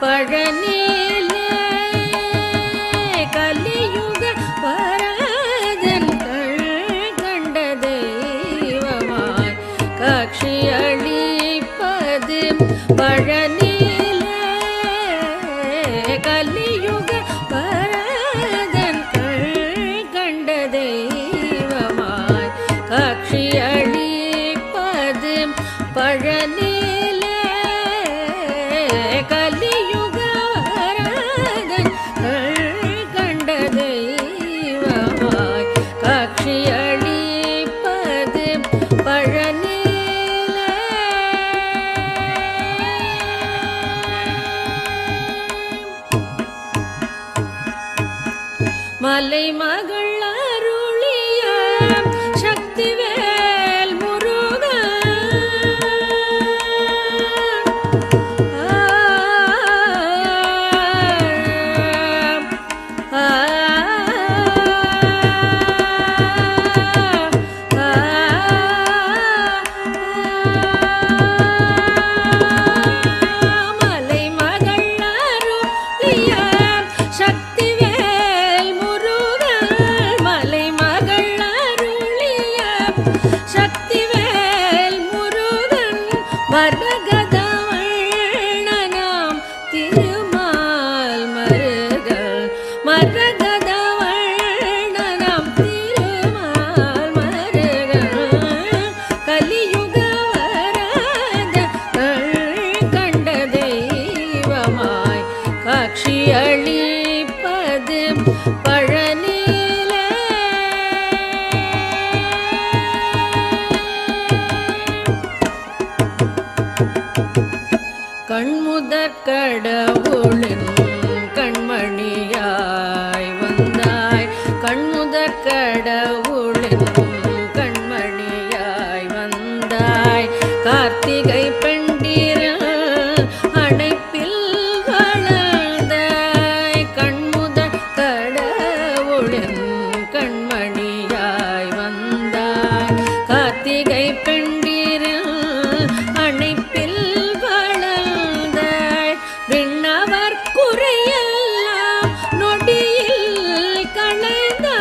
பழனியிலே. கலியுக வரதன் காட்சியளிப்பது பழனியிலே. கலியுக வரதன் கண்ட தெய்வமாய் காட்சியளிப்பது பழனியிலே. கலியுக வரதன் கண்ட தெய்வமாய் காட்சியளிப்பது பழனி. மலை மகள் அருளிய சக்திவேல் முருகா. மலை மகள் அருளிய சக்திவேல் மலை மகள் அருளிய சக்திவேல் முருகன் மரகதவண்ணனாம் திருமால் மருகல். மரகதவண்ணனாம் திருமால் மருகல். கலியுக வரத கண்ட தெய்வமாய் காட்சியளிப்பது பழனியிலே. கண்முதற் கடவுளின் கண்மணியாய் வந்தாய். கண்முதற் கடவுளின் கண்மணியாய் வந்தாய். கார்த்திகை பெண்டிரல் அணைப்பில் வளர்ந்தாய். கண்முதற் கடவுளின் கண்மணியாய் வந்தாய். கார்த்திகை பெண்டிரல் அணைப்பில் வளர்ந்தாய். விண்ணவர் குறையெல்லாம் நொடியில் களைந்தாய்.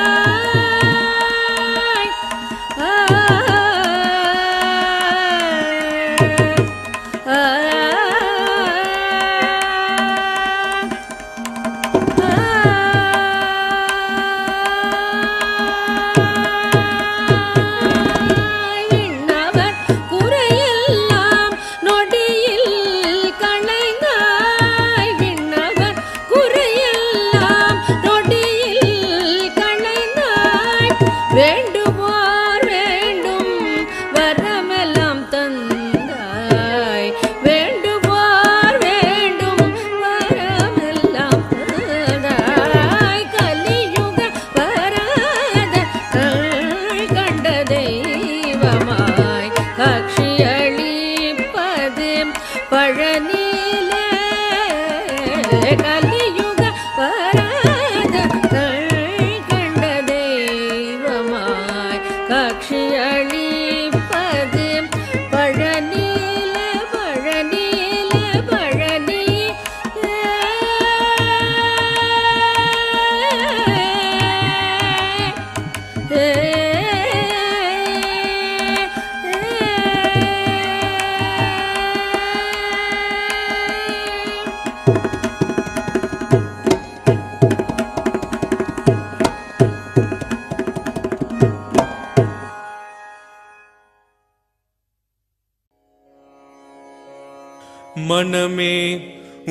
மனமே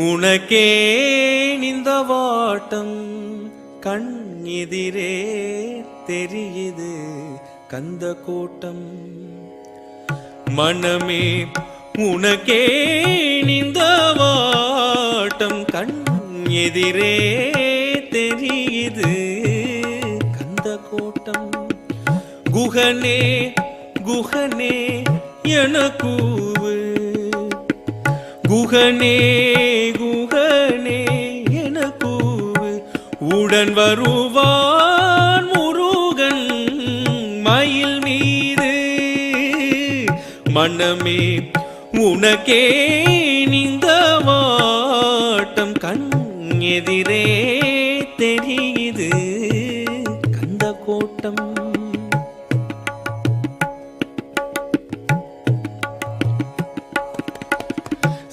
உனக்கே இந்த வாட்டம் கண் எதிரே தெரியுது கந்த கோட்டம். மனமே உனக்கே இந்த வாட்டம் கண் எதிரே தெரியுது கந்த கோட்டம். குகனே குகனே எனக்கூவு, குகனே குகனே எனக்கூவு, உடன் வருவான் முருகன் மயில் மீது. மனமே உனக்கே இந்த வாட்டம் கண் எதிரே தெரியுது கந்த கோட்டம்.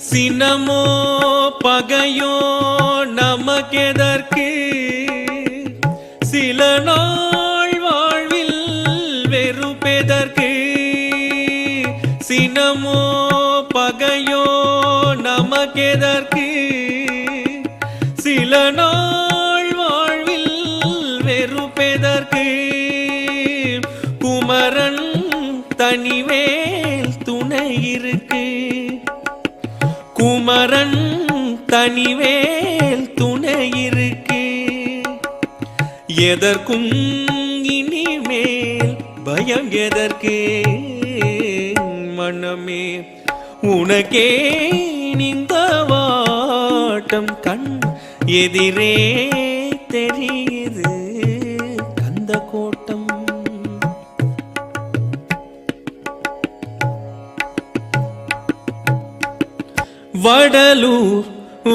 சினமோ பகையோ நமக்கெதற்கு, சில நாள் வாழ்வில் வெறுப்பெதற்கு. சினமோ பகையோ நமக்கெதற்கு, சில நாள் வாழ்வில் வெறுப்பெதற்கு. குமரன் தனிவேல் துணை இருக்கு, குமரன் தனிவேல் துணை இருக்கு. எதற்கும் இனிமேல் பயம் எதற்கு. மனமே உனக்கே இந்த வாட்டம் கண் எதிரே தெரியுது கந்த கோட்டம். வடலூர்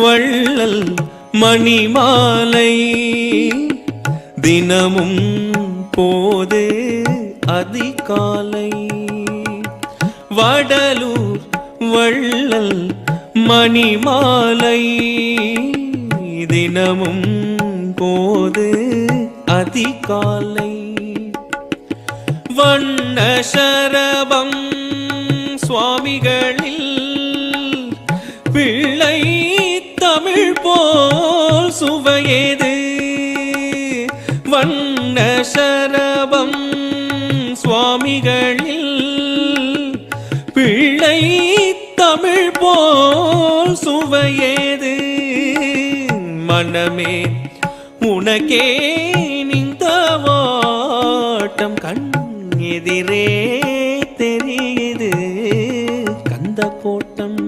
வள்ளல் மணிமாலை தினமும் போது அதிகாலை. வடலூர் வள்ளல் மணிமாலை தினமும் போது அதிகாலை. வண்ண சரபம் சுவாமிகளில் பிள்ளை தமிழ் போல் சுவையேது. வண்ண சரபம் சுவாமிகளில் பிள்ளை தமிழ் போல் சுவையேது. மனமே உனக்கே இந்த வாட்டம் கண் எதிரே தெரியுது கந்த கோட்டம்.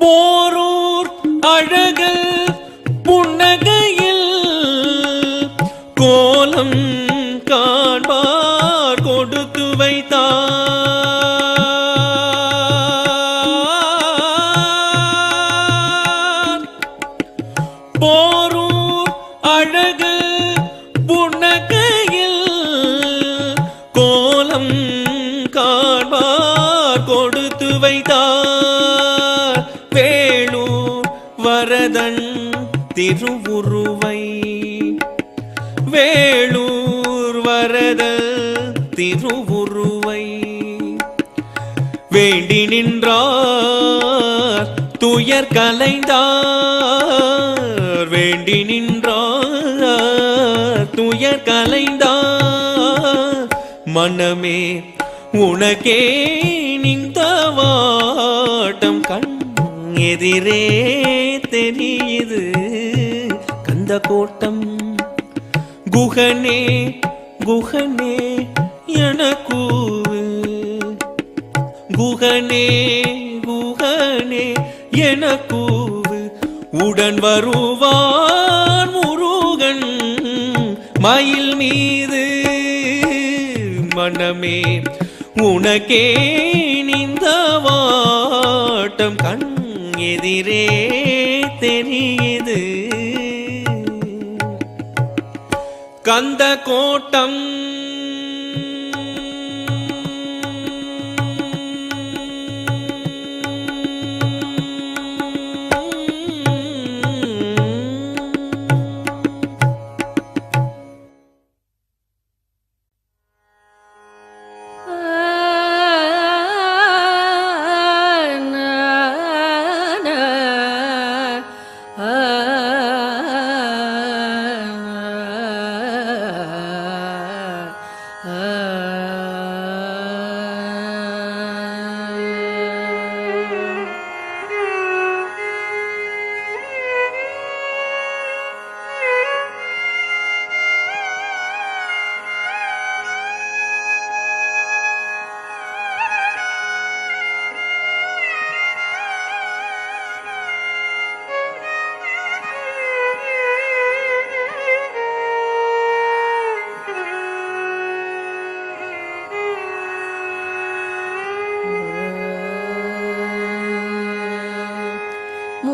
போரூர் அழகல் புன்னகையில் கோலம் காண்பார் கொடுத்து வைத்தார். போரூர் அழகல் புன்னகையில் கோலம் காண்பார் கொடுத்து வைத்தார். வேளூர் வரதன் திருவுருவை, வேளூர் வரதல் திருவுருவை வேண்டி நின்றார் துயர் கலைந்தார். வேண்டி நின்றார் துயர் கலைந்தார். மனமே உனக்கே இந்த வாட்டம் கண் எதிரே தெரியுது கந்த கோட்டம். குகனே குகனே எனக்கூவு, குகனே குகனே எனக்கூவு, உடன் வருவான் முருகன் மயில் மீது. மனமே உனக்கே இந்த வாட்டம் கண் எதிரே தெரியுது கந்த கோட்டம்.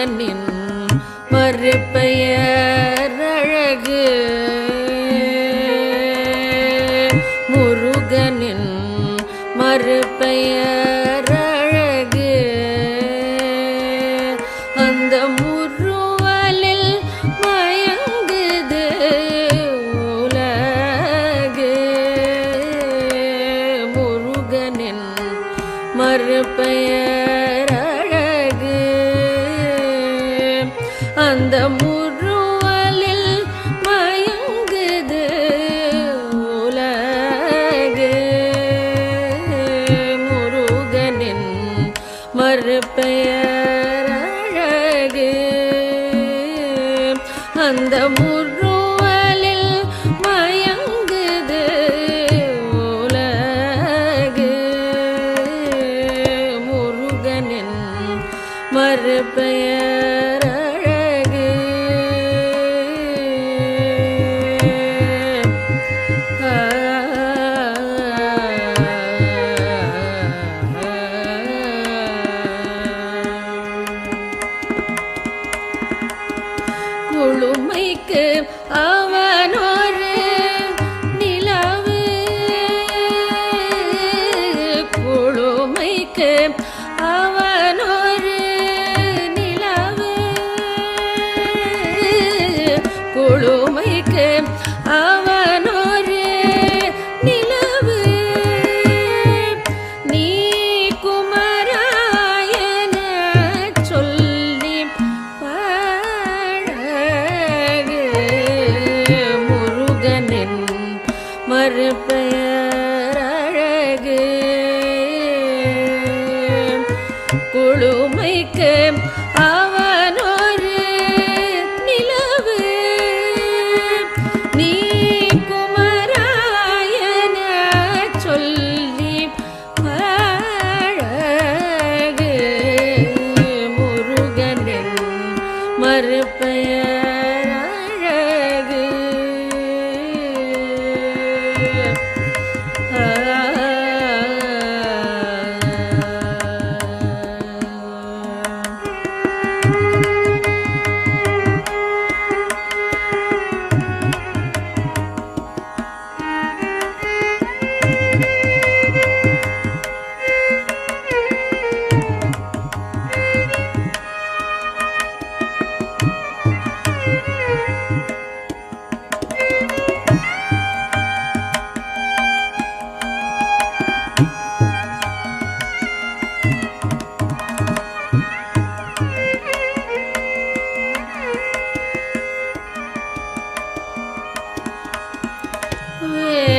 முருகனின் மறுபெயர் அழகு முருகனின் மறுபெயர் அழகு அந்த முருவலில் மயங்குது உலகு முருகனின் மறுபெயர் அழகு அந்த முருவலில் மயங்குது உலகு முருகனின் மறுபெயர் அழகு அந்த முருவலில் மயங்குது உலகு முருகனின் மறுபெயர் அழகு குளுமைக்கு அவனொரு நிலவு குளுமைக்கு அவனொரு நிலவு குளுமைக்கு அவனொரு நிலவு நீ குமராயன சொல்லி பழகு முருகனின் மறுபெயர் அழகு குளுமைக்கு அவனொரு நிலவு நீ குமராயன சொல்லி பழகு முருகனின் மறுபெயர் அழகு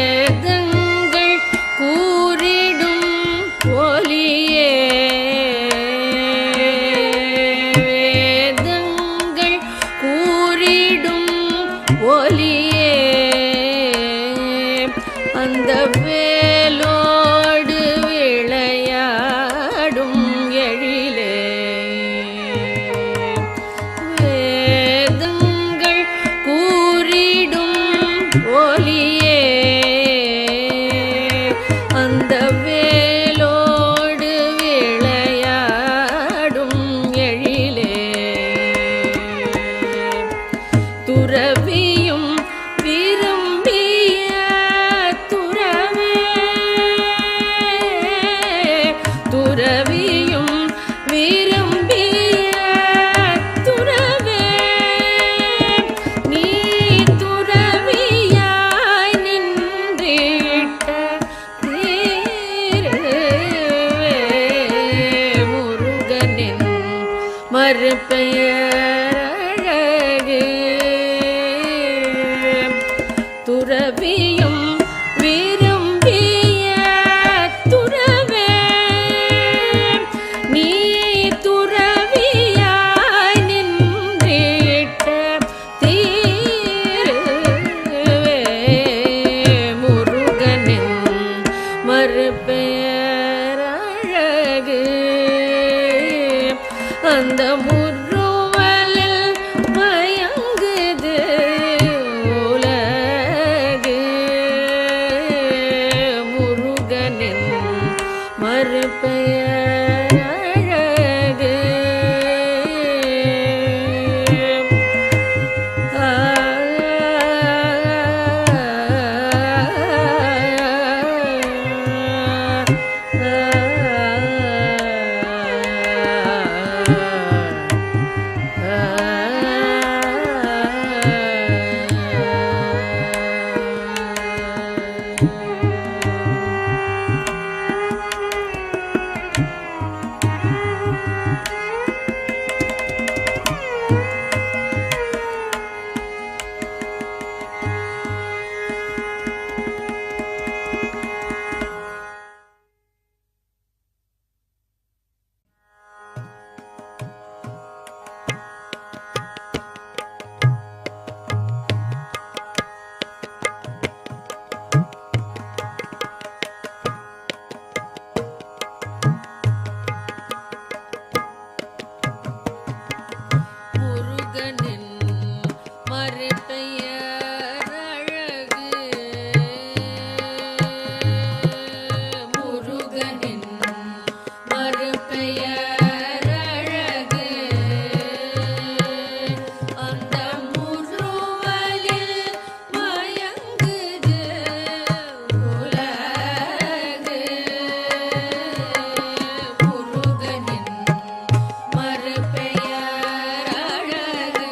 வேதங்கள் கூறிடும் ஒலியே வேதங்கள் கூறிடும் ஒலியே அந்த வேலோடு விளையாடும் எழிலே வேதங்கள் கூறிடும் ஒலியே அந்த வேலோடு விளையாடும் எழிலே துறவியும் விரும்பிய துறவே துறவியும் விரும்பிய துறவே நீ துறவியாய் நின்றிட்ட தீருவே முருகனின் மறுபெயர் அழகு துறவியும் விரும்பிய துறவே நீ துறவியாய் நின்றிட்ட தீருவே முருகனின் மறுபெயர் அழகு அந்த முருவலில் மயங்க மறுபெயர் அழகு முருகனின் மறுபெயர் அழகு அந்த முருவலில் மயங்குது உலகு முருகனின் மறுபெயர் அழகு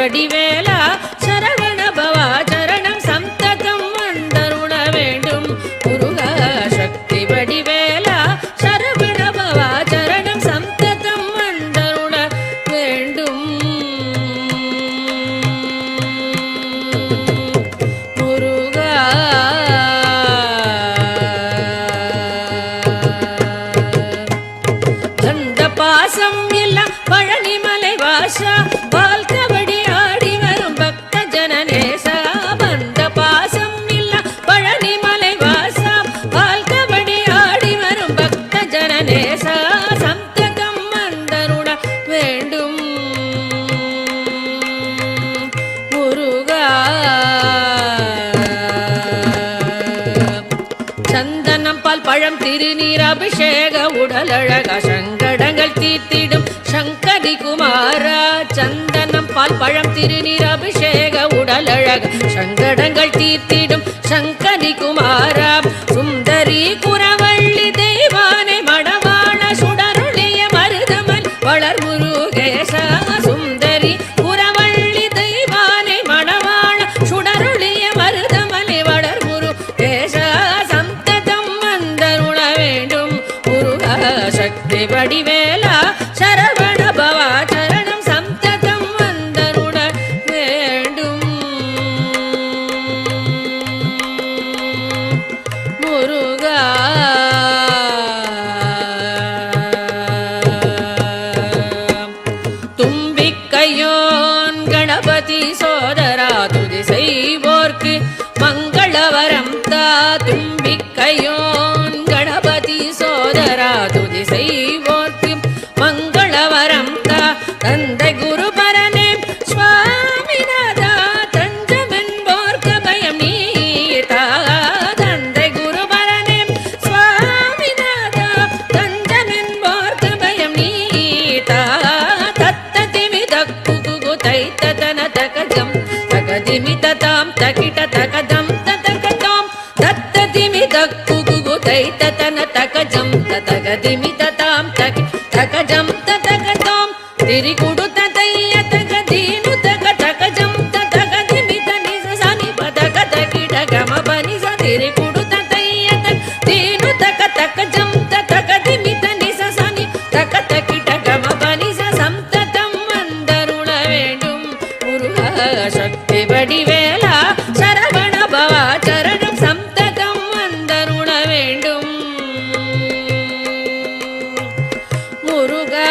வடிவேலா சரவண பவா சரணம் சந்ததம் வந்தருள வேண்டும் முருகா சக்தி வடிவேலா சரவண பவா சரணம் சந்ததம் வந்தருள வேண்டும் முருகா கந்த பாசம் எல்லாம் பழனிமலை வாசா பால் கபடி ஆடி வரும் பக்த ஜனநேசா பந்த பாசம் எல்லாம் பழனிமலை வாசா பால் கபடி ஆடி வரும் பக்த ஜனநேசா சந்ததம் வந்தருள வேண்டும் முருகா சந்தனம் பால் பழம் திருநீர் அபிஷேக உடலழக சங்கடங்கள் தீர்த்திடும் சங்கரி குமாரா சந்தனம் பால் பழம் திருநீர் அபிஷேக உடலழக சங்கடங்கள் தீர்த்திடும் சங்கரி குமாரா சுந்தரி குரவள்ளி தெய்வானை மடவாள சுடருளிய மருதமன் வளர் முருகேசா சுந்தரி குரவள்ளி தெய்வானை மடவாள சுடருளிய மருதமலை வளர் முருகேசா சந்ததம் வந்தருள வேண்டும் முருகா சக்தி வடிவேலா சரவண பவா சரணம் சந்ததம் வந்தருள வேண்டும் முருகா தும்பிக்கையோன் கணபதி சோதரா துதி செய்வோர்க்கு மங்களவரம் தா தும்பிக்கையோன் கணபதி சோதரா துதி செய்வோர்க்கு மங்களவரம் தா தந்தை குருபரனே சுவாமிநாதா தஞ்சமென்போர்க்கு பயம் நீதா தந்தை குருபரனே சுவாமிநாதா தஞ்சமென்போர்க்கு பயம் நீதா தத்த திமித குகு தைத்தன தகஜம் தகதிமித தாம் தகிட தகதம் தகதம் தத்த திமித குகு தைத்தன தகஜம் தகதிமித தாம் தகஜம் தகதம் திரிகுடு ததைய தகதீனு தகஜம் தகதிமித நிச சனி பதக தகிட கம பனி ச திரிகுடு ததைய தீனு தகஜம் தகதிமித நிச சனி தகிட கம பனி ச சந்ததம் வந்தருள வேண்டும் முருகா சக்தி வடிவேலா சரவண பவா சரணம் சந்ததம் வந்தருள வேண்டும் முருகா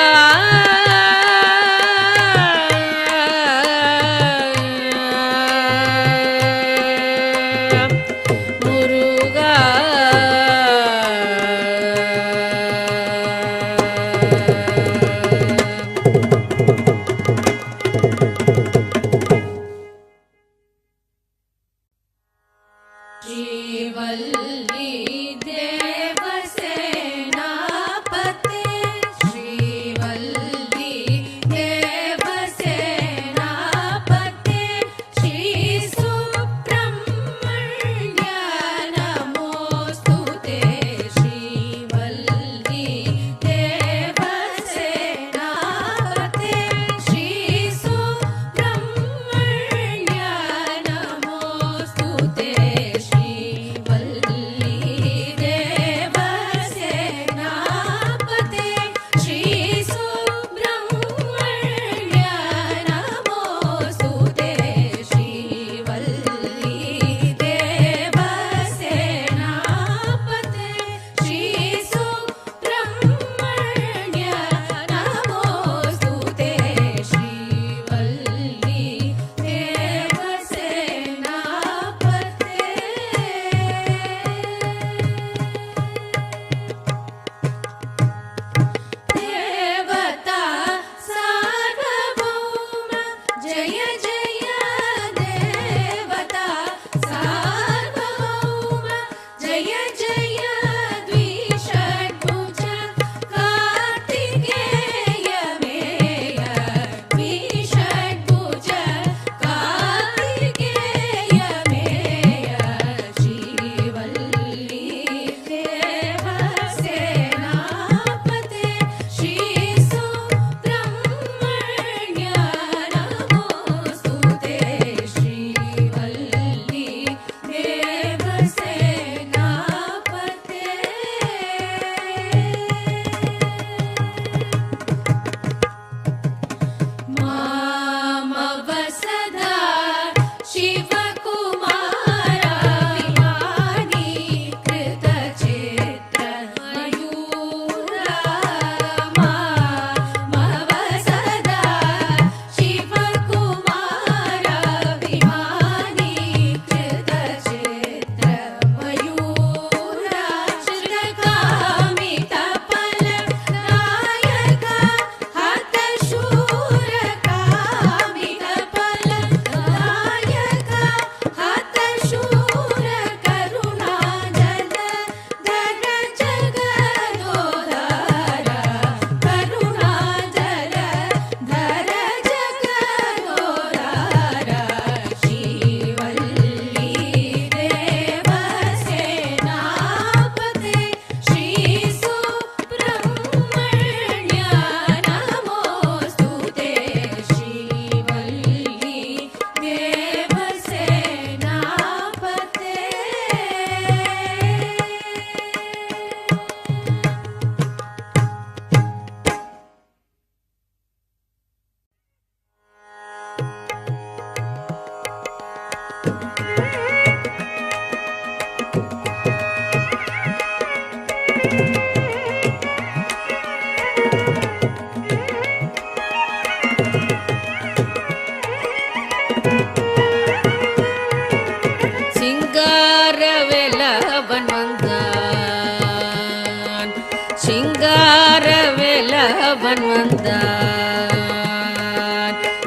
வேலவன் வந்தான்,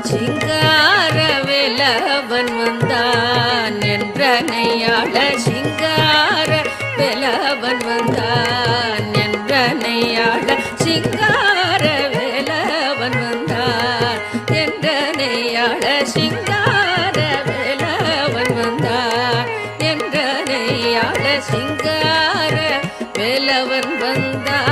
சிங்கார வேலவன் வந்தான் என்றனையாள சிங்கார வேலவன் வந்தான் என்றனையாள சிங்கார வேலவன் வந்தான் என்றனையாள சிங்கார வேலவன் வந்தான் என்றனையாள சிங்கார வேலவன் வந்தான்.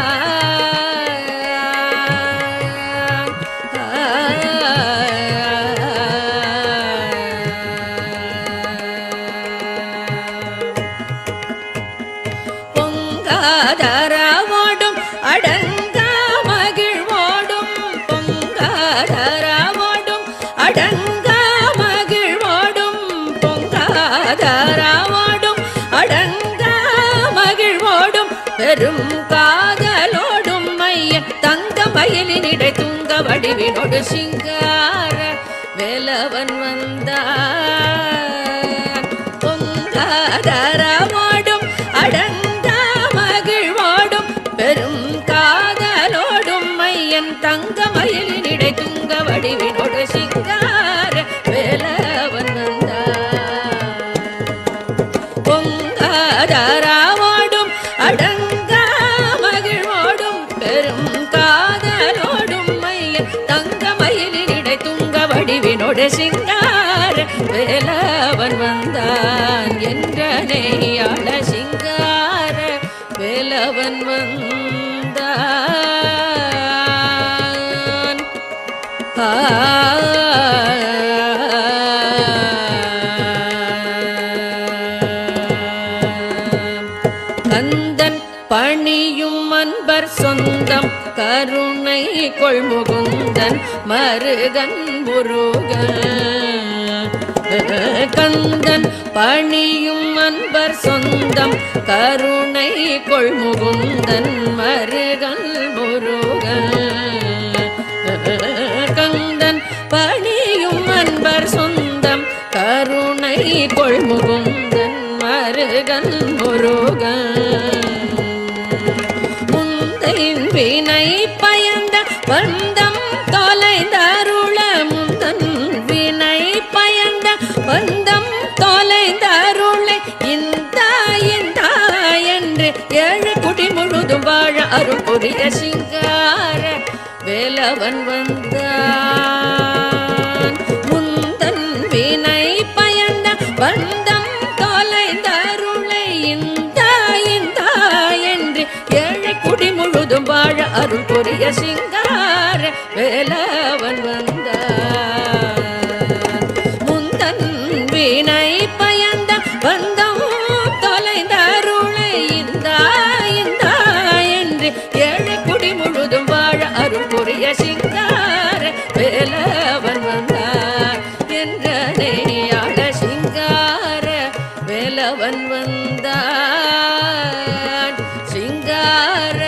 பொங்காதராவோடும் அடங்கா மகிழ்வோடும், பொங்காதராவோடும் அடங்கா மகிழ்வோடும், பொங்காதராவோடும் அடங்கா மகிழ்வோடும் பெரும் காதலோடும் மையன் தங்க மயிலினிடை துங்க வடிவினோடு சிங்கார வேலவன் வந்தான், பொங்காதராவோடும் அடங்கா மகிழ்வோடும் பெரும் காதலோடும் மையன் தங்க மயிலினிடை துங்க வடிவினோடு சிங்கார வேலவன் வந்தான், பொங்காதராவோடும் அடங்கா மகிழ்வோடும் பெரும் காதலோடும் மையன் தங்க மயிலினிடை துங்க வடிவினோடு சிங்கார வேலவன் வந்தான் என்றனையாள சிங்கார வேலவன் வந்தான். கந்தன் பணியும் அன்பர் சொந்தம் கருணை கொள்முகுந்தன் மருகன் முருகன், கந்தன் பணியும் அன்பர் சொந்தம் கருணை கொள்முகுந்தன் மருகன் முருகன், கந்தன் பணியும் அன்பர் சொந்தம் கருணை கொள்முகுந்தன் மருகன் முருகன், முந்தையின் வினை பயந்த பந்தம் தொலைந்தருள, முந்தன் வினை பயந்த பந்தம் தொலைந்தருளை இந்தா இந்தா என்று ஏழு குடி முழுதும் வாழ அருள் புரிய சிங்கார வேலவன் வந்தான், முந்தன் வினை பயந்த பந்தம் தொலைந்தருளை இந்தா இந்தா என்று ஏழு குடி முழுதும் வாழ அருள் புரிய சிங்கார வேலவன் வந்தான், முந்தன் வினை பயந்த பந்தம் தொலைந்தருளை இந்தா இந்தா என்று ஏழு குடி முழுதும் வாழ அருள் புரிய சிங்கார வேலவன் வந்தான் என்றனையாள சிங்கார வேலவன் வந்தான், சிங்கார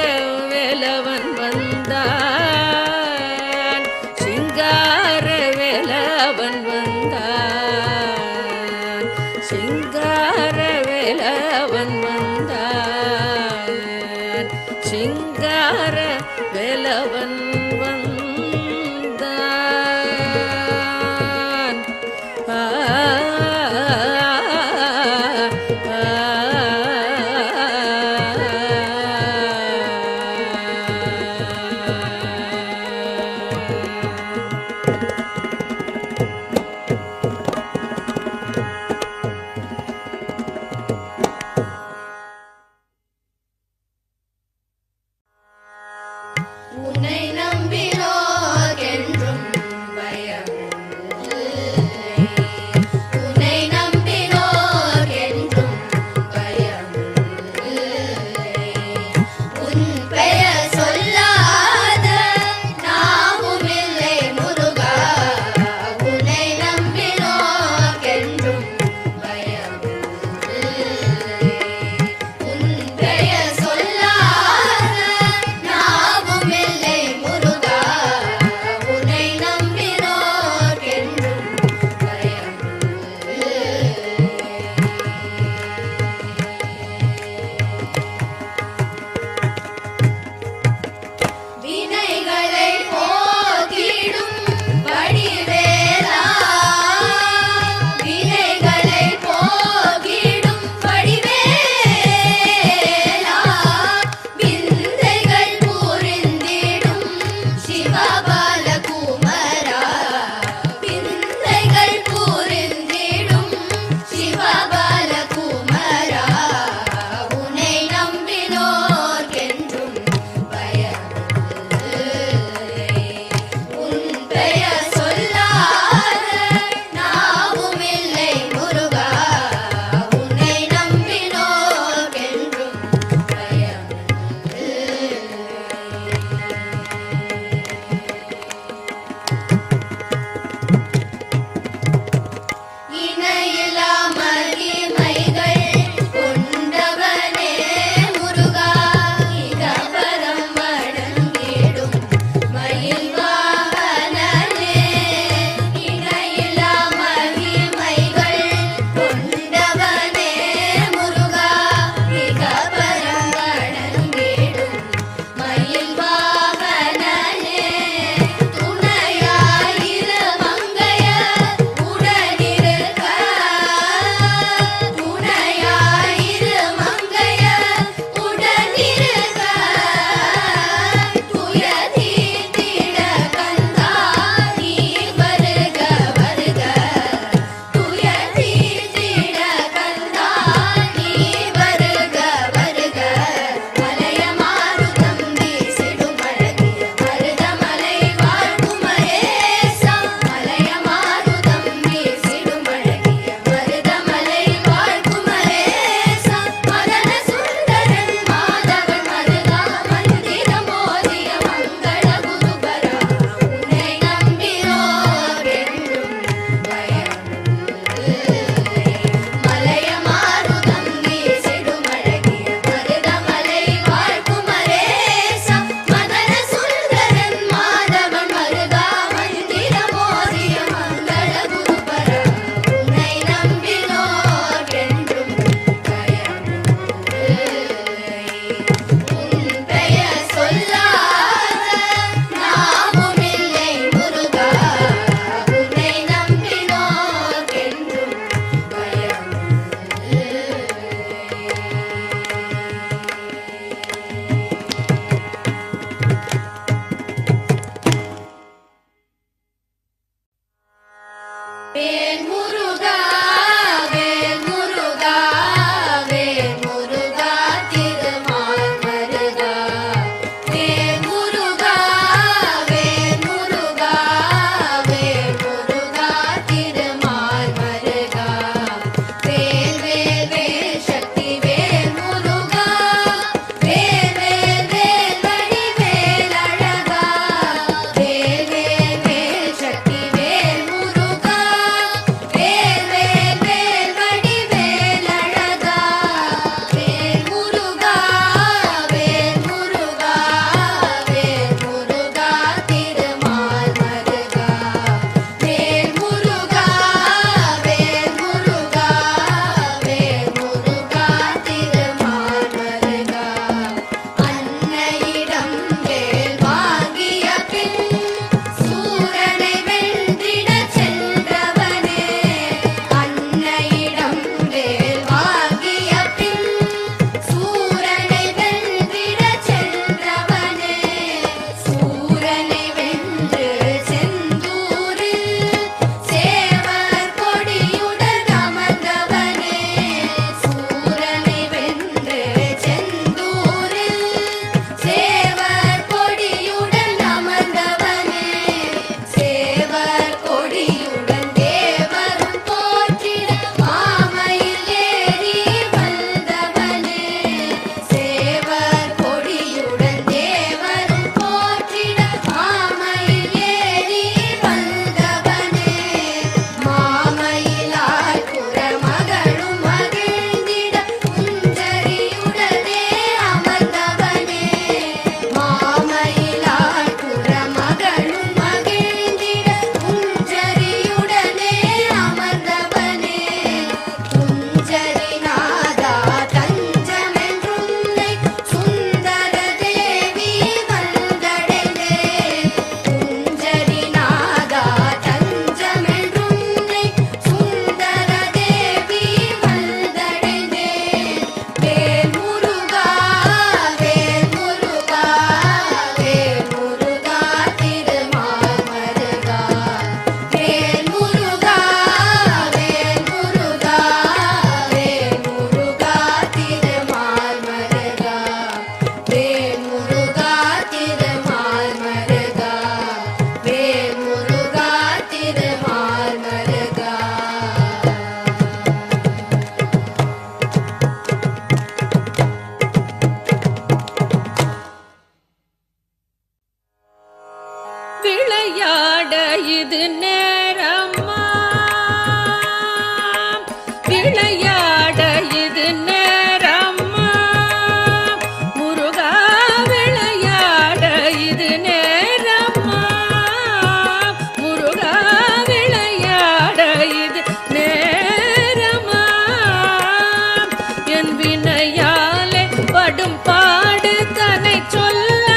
வேலவன் வந்தான், சிங்கார வேலவன் வந்தான், சிங்கார வேலவன் வந்தான், சிங்கார வேலவன் வந்தான். உன்னை நம்பினோர்க்கென்றும் பயமில்லை, உன்னை நம்பினோர்க்கென்றும் பயமில்லை, உன் பெயர் சொல்லாத நாமும் இல்லை, விளையாட இது நேரமா விளையாட இது நேரமா முருகா விளையாட இது நேரமா முருகா விளையாட இது நேரமா என் வினையாலே படும் பாடு தன்னை சொல்ல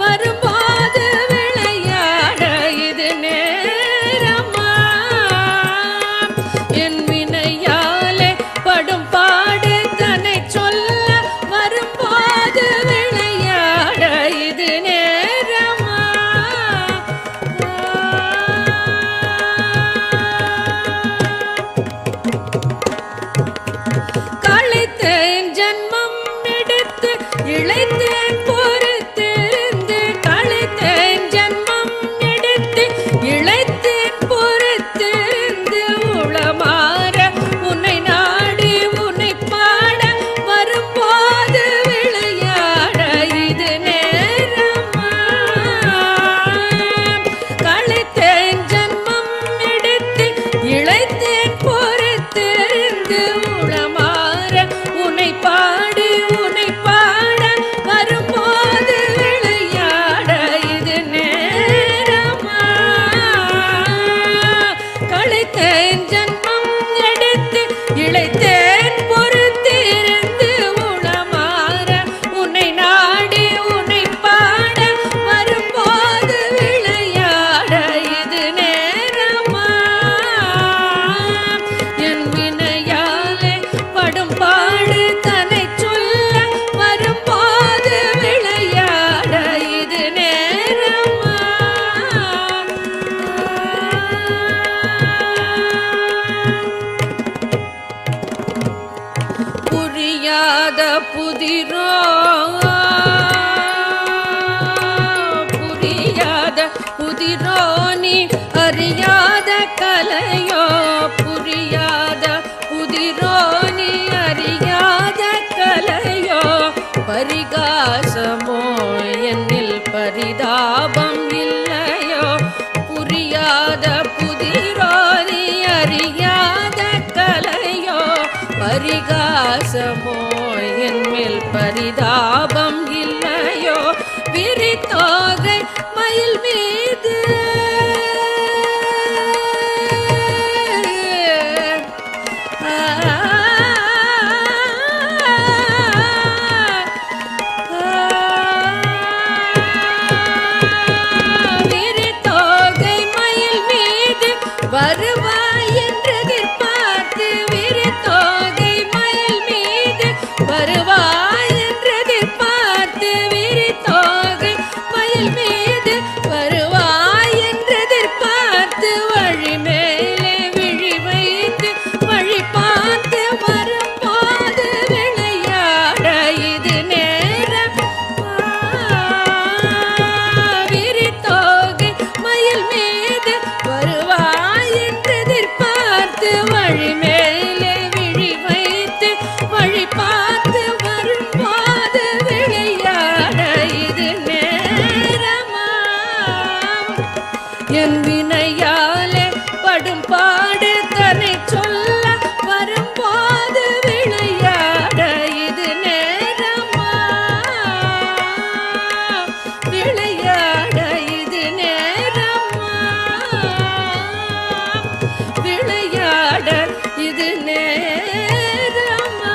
வரும்போது விளையாட இது நேரமா என் வினையாலே படும் பாடு தன்னை சொல்ல வரும்போது விளையாட இது நேரமா களைத்தேன் ஜன்மம் எடுத்து இழைத்தேன் பொறுத்திருந்து களைத்தேன் ஜன்மம் எடுத்து இழைத்தேன் பொறுத்திருந்து உளமாற உன்னை நாடி உன்னை பாட வரும்போது விளையாட இது நேரமா களைத்தேன் ஜன்மம் எடுத்து இழைத்தேன் பொறுத்திருந்து உளமாற உன்னை பாடி உன்னை பாட வரும்போது விளையாட இது நேரமா களைத்தேன் ஜன்மம் எடுத்து இழைத்தேன் பொறுத்திருந்து உளமாற உன்னை நாடி உன்னை பாட வரும்போது விளையாட இது நேரமா என் வினையாலே படும் பாடு தன்னை சொல்ல வரும்போது விளையாட இது நேரமா புரியாத புதிரோ புரியாத புதிரோ நீ அறியாத கலையோ புரியாத புதிரோ நீ அறியாத கலையோ பரிகாசமோ என்னில் பரிதாபம் இல்லையோ புரியாத புதிரோ நீ அறியாத கலையோ பரிகாசமோ என்மேல் பரிதாபம் இல்லையோ விரித்தோகை மயில் மீது விரித்தோகை மயில் மீது வருவாய் என்று எதிர்பார்த்து விரித்தோகை மயில் மீது வருவாய் என்று எதிர்பார்த்து விரித்தோகை மயில் மீது வருவாய் என்று எதிர்பார்த்து வழி மேலே விழி வைத்து வழி பார்த்து வரும்போது விளையாட இது நேரம் விரித்தோகை மயில் மீது வருவாய் என்று எதிர்பார்த்து வழி மேலே விழி வைத்து வழி பார்த்து வரும்போது விளையாட இது நேரமா என் வினையாலே படும் பாடு தன்னை சொல்ல வரும்போது விளையாட இது நேரமா விளையாட இது நேரமா விளையாட இது நேரமா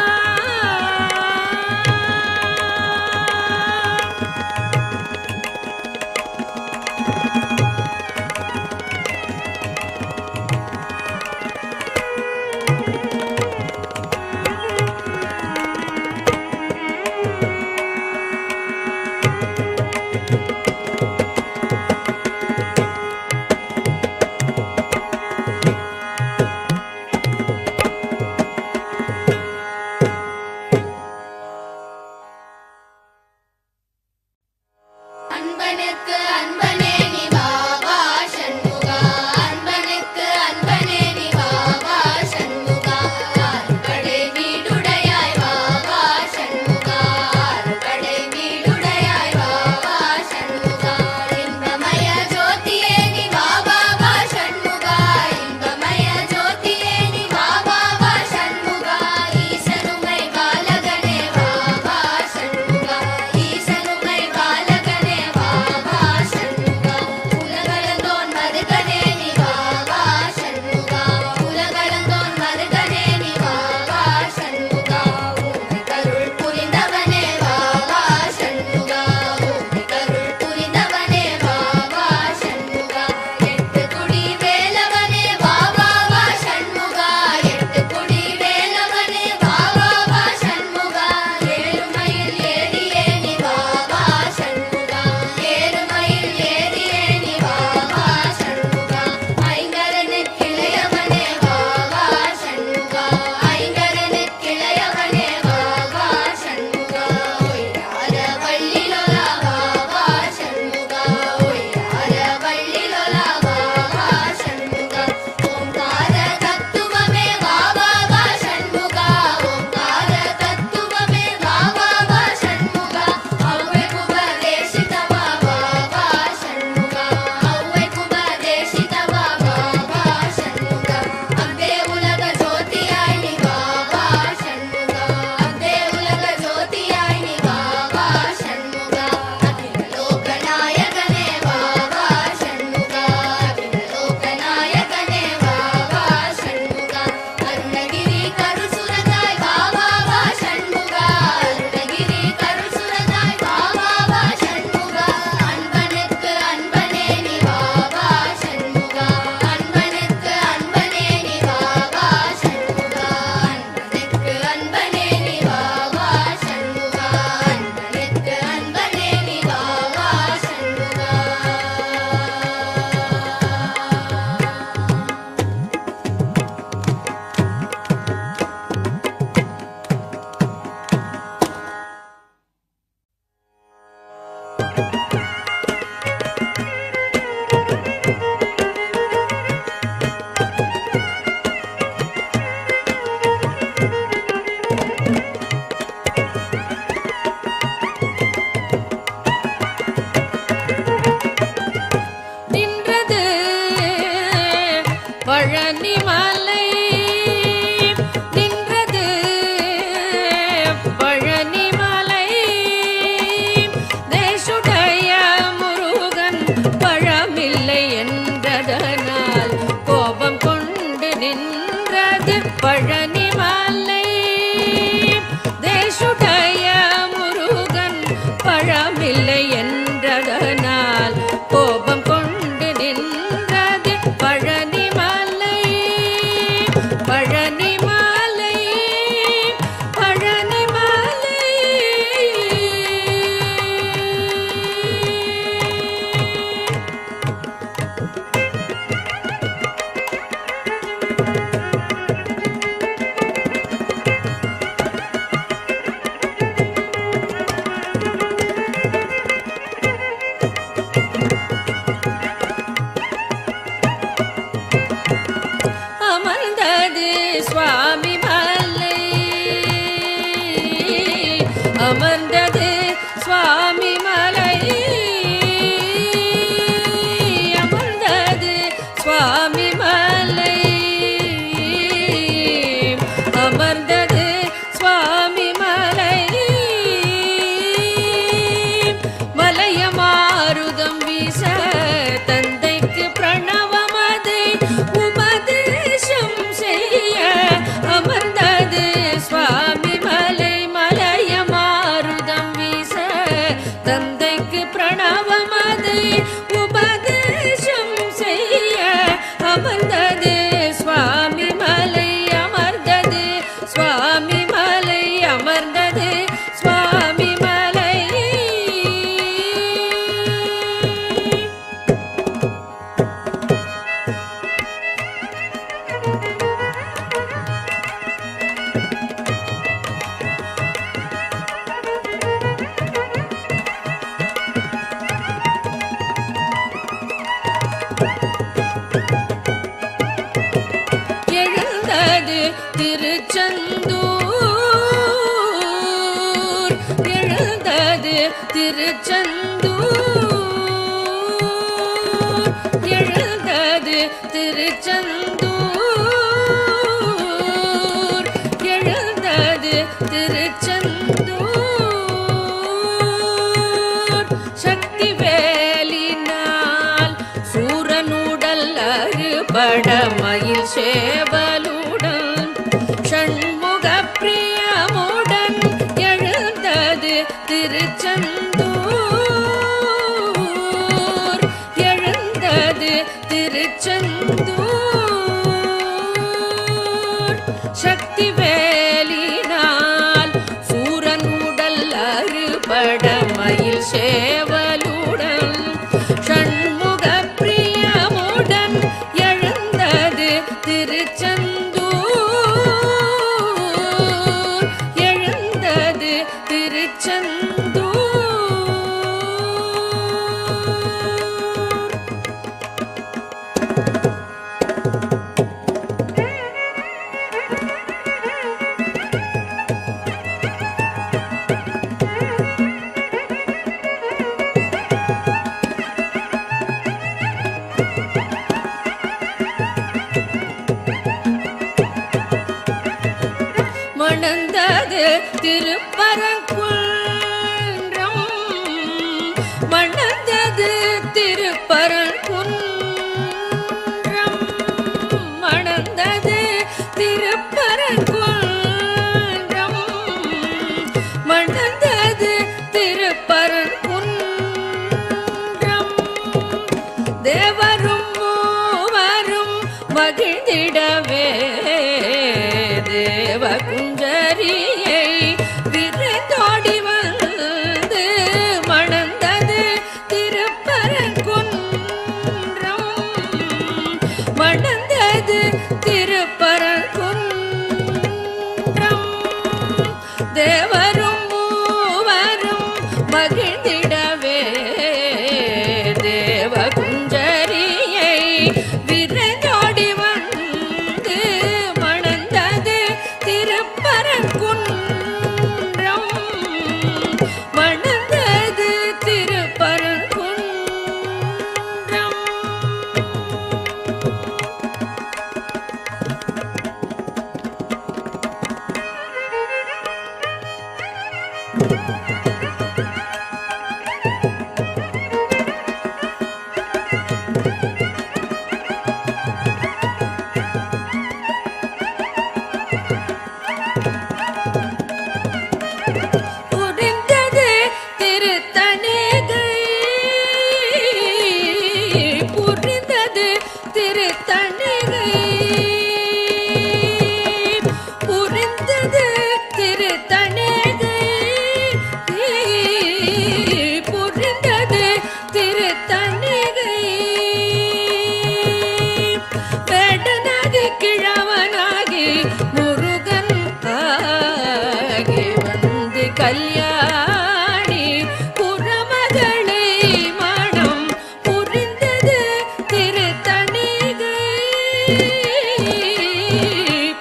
தந்தைக்கு பிரணவமதை உபதேசம் செய்ய அமர்ந்தது சுவாமி மலை மலைய மாருதம் வீச தந்தைக்கு பிரணவமதை உபதேசம் செய்ய அமர்ந்தது சுவாமி மலை அமர்ந்தது சுவாமி மலை அமர்ந்தது சுவாமி மலை எழுந்தது திருச்செந்தூர் எழுந்தது திருச்செந்தூர் எழுந்தது திருச்செந்தூர் எழுந்தது திருச்செந்தூர் சக்தி வேலினால் சூரனுடல் அறுபட மயில் சேவலுடன் ஷண்முக பிரியமுடன் எழுந்தது திருச்செந்தூர் எழுந்தது திருச்செந்தூர் சக்தி வேலினால் சூரனுடல் அறுபட மயில் சேவலுடன் ஷண்முக பிரியமுடன் எழுந்தது திருச்செந்தூர் எழுந்தது திருச்செந்தூர் மணந்தது திருப்பரங்குன்றம் மணந்தது திருப்பரங்குன்றம் மணந்தது திருப்பரங்குன்றம் மணந்தது திருப்பரங்குன்றம் தேவரும் மூவரும் மகிழ்ந்திடவே தேவ குஞ்சரியை விருந்தோடி வந்து மணந்தது திருப்பரங்குன்றம் மணந்தது திருப்பரங்குன்றம் தேவரும் மூவரும் மகிழ்ந்திடவே தேவ குஞ்சரியை விருந்தோடி வந்து மணந்தது திருப்பரங்குன்றம் மணந்தது திருப்பரங்குன்றம் புரிந்தது திருத்தணிகை புரிந்தது திருத்தணிகை புரிந்தது திருத்தணிகை புரிந்தது திருத்தணிகை வேடனாகி கிழவனாகி முருகன் ஆகி வந்து கல்யாணி புறமகளை மனம் புரிந்தது திருத்தணிகை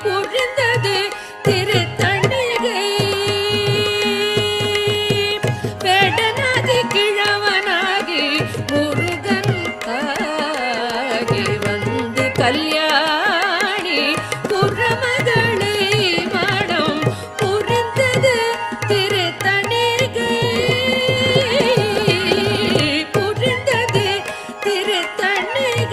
புரிந்தது திருத்தணிகை வேடனாகி கிழவனாகி முருகன் ஆகி வந்து கல்யாணி புறமகளை மனம் புரிந்தது திருத்தணிகை புரிந்தது திருத்தணிகை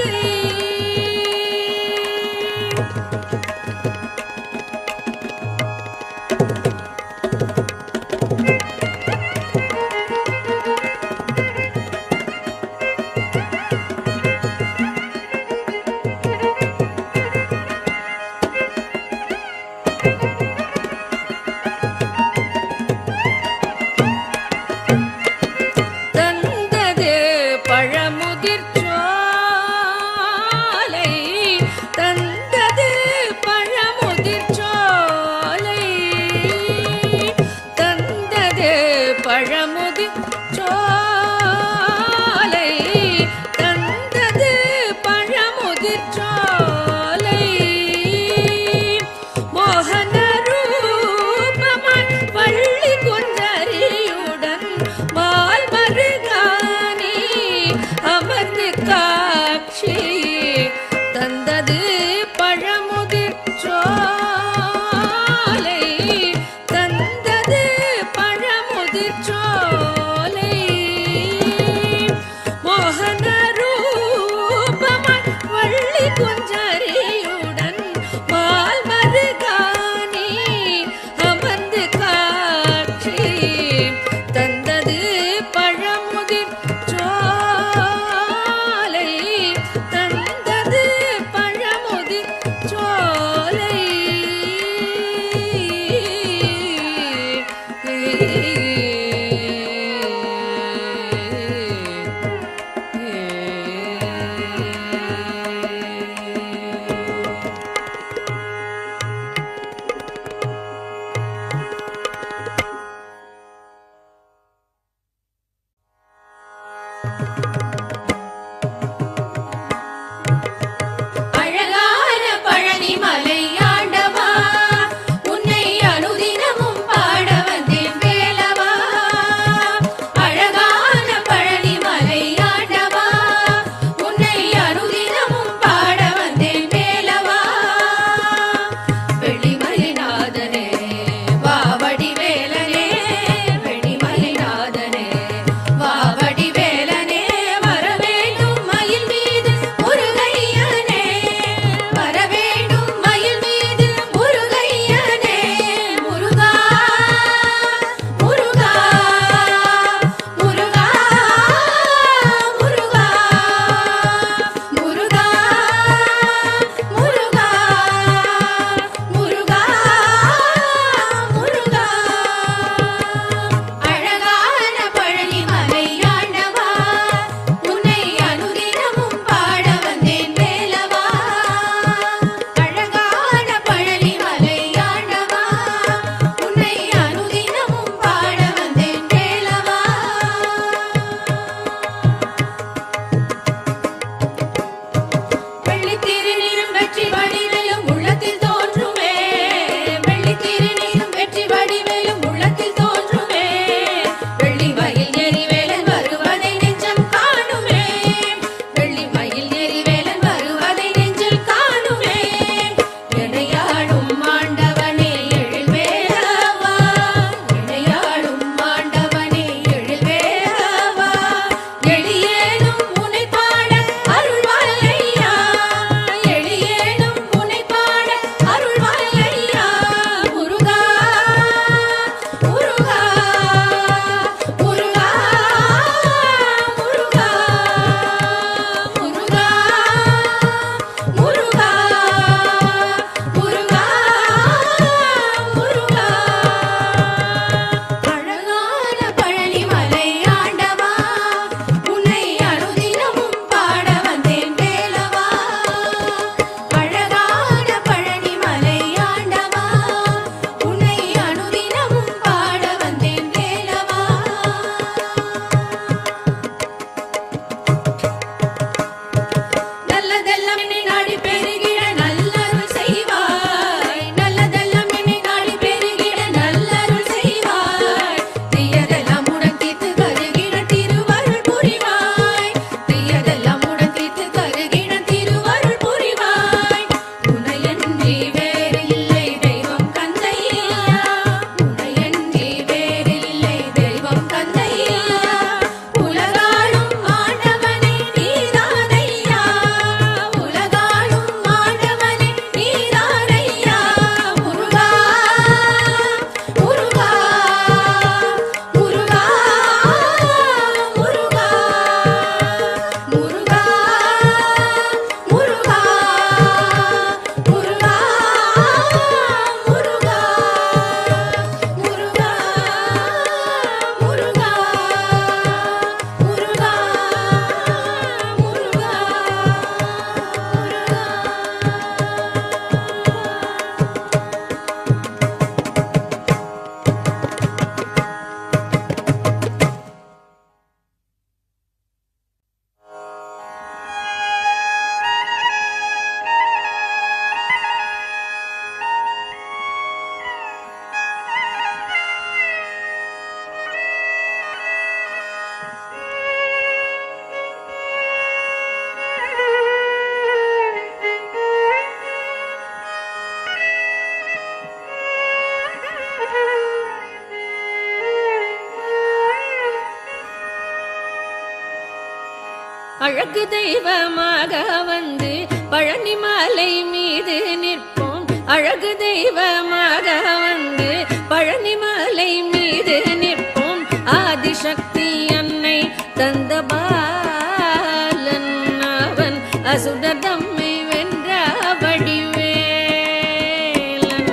அழகு தெய்வமாக வந்து பழனி மலை மீது நிற்போம். அழகு தெய்வமாக வந்து பழனி மலை மீது நிற்போம். ஆதிசக்தி அன்னை தந்த பாலன் அவன் அசுரர் தம்மை வென்ற வடிவேலன்.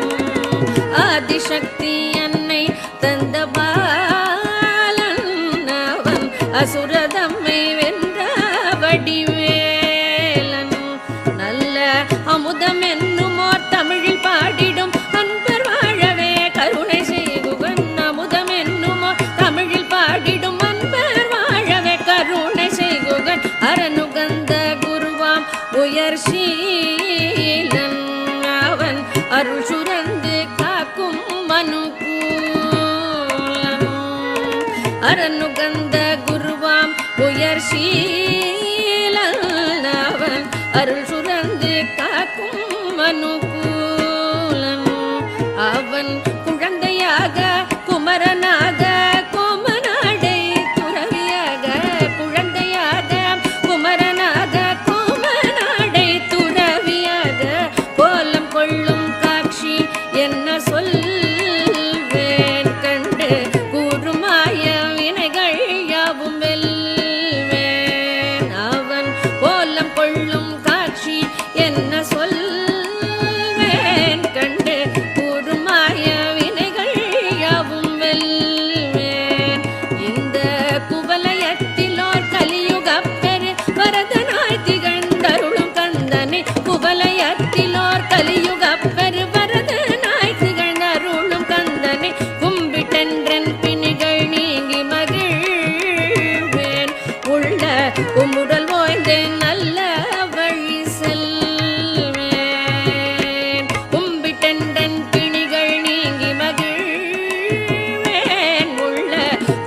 ஆதிசக்தி அன்னை தந்த பாலன் அவன் அசுரர் தம்மை வென்ற வடிவேலன். நல்ல அமுதம் என்னுமோர் தமிழில் பாடிடும் அன்பர் வாழவே கருணை செய்குகன். அமுதம் என்னுமோர் தமிழில் பாடிடும் அன்பர் வாழவே கருணை செய்குகன். அரணுகந்த குருவாம் உயர் சீலன் அவன் அருள் சுரந்து காக்கும் மனுகூலன். அரணுகந்த குருவாம் உயர் சீலன் அவன் அருள் சுரந்து காக்கும் மனுகூலன். அவன் குழந்தையாக குமரனாக கோமநாடை துறவியாக. குழந்தையாக குமரனாக கோமநாடை துறவியாக கோலம் கொள்ளும் காட்சி என்ன சொல்வேன் கண்டு கூறுமாய வினைகள் யாவும் வெல்வேன். அவன் கோலம் கொள்ளும் காட்சி என்ன சொல்வேன் கண்டு கூறுமாய வினைகள் யாவும் வெல்வேன். இந்த குவலயத்திலோர் கலியுகப் பெரு வரதனாய் திகழ்ந்தருளும் கந்தனை. குவலயத்திலோர் கலியுகப் பெரு வரதனாய் திகழ்ந்தருளும் கந்தனை கும்பிட்டென்றன் பிணிகள் நீங்கி மகிழ்வேன். உள்ள உம்முடல் ஓய்ந்தேன் நல்ல வழி செல்வேன். கும்பிட்டென்றன் பிணிகள் நீங்கி மகிழ்வேன். உள்ள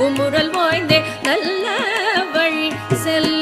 உம்முடல் ஓய்ந்தே நல்ல வழி செல்வேன்.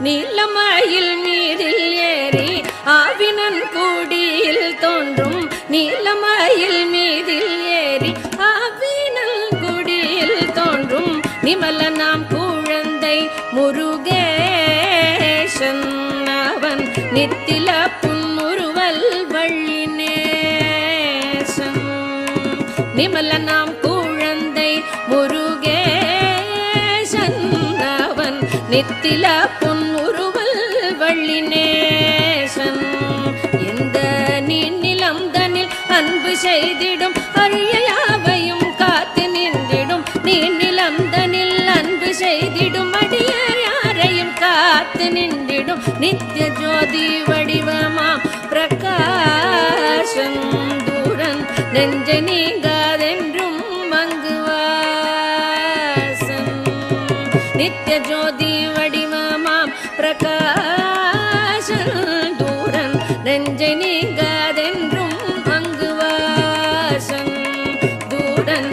நீலமயில் மீதில் ஏறி ஆவினன் கூடியில் தோன்றும். நீலமயில் மீதில் ஏறி ஆவினன் கூடியில் தோன்றும். நிமலனாம் குழந்தை முருகேசன் அவன் நித்தில புன்முறுவல் வள்ளினேசன். நிமலனாம் குழந்தை முருகேசன் அவன் நித்தில பொன்முறுவல் வள்ளினேசன். எந்த நீநிலம் தனில் அன்பு செய்திடும் அரியயாவையும் காத்து நின்றிடும். நீநிலம் தனில் அன்பு செய்திடும் அடியார் யாரையும் காத்து நின்றிடும். நித்திய ஜோதி வடிவமாம் பிரகாசம் தூரன் நெஞ்ச நீங்காதென்றும் மங்குவாசன். நித்திய ஜோதி வடிவமாம் பிரகாசன் தூரன் நெஞ்சை நீங்காதென்றும் மங்குவாசன். தூரன்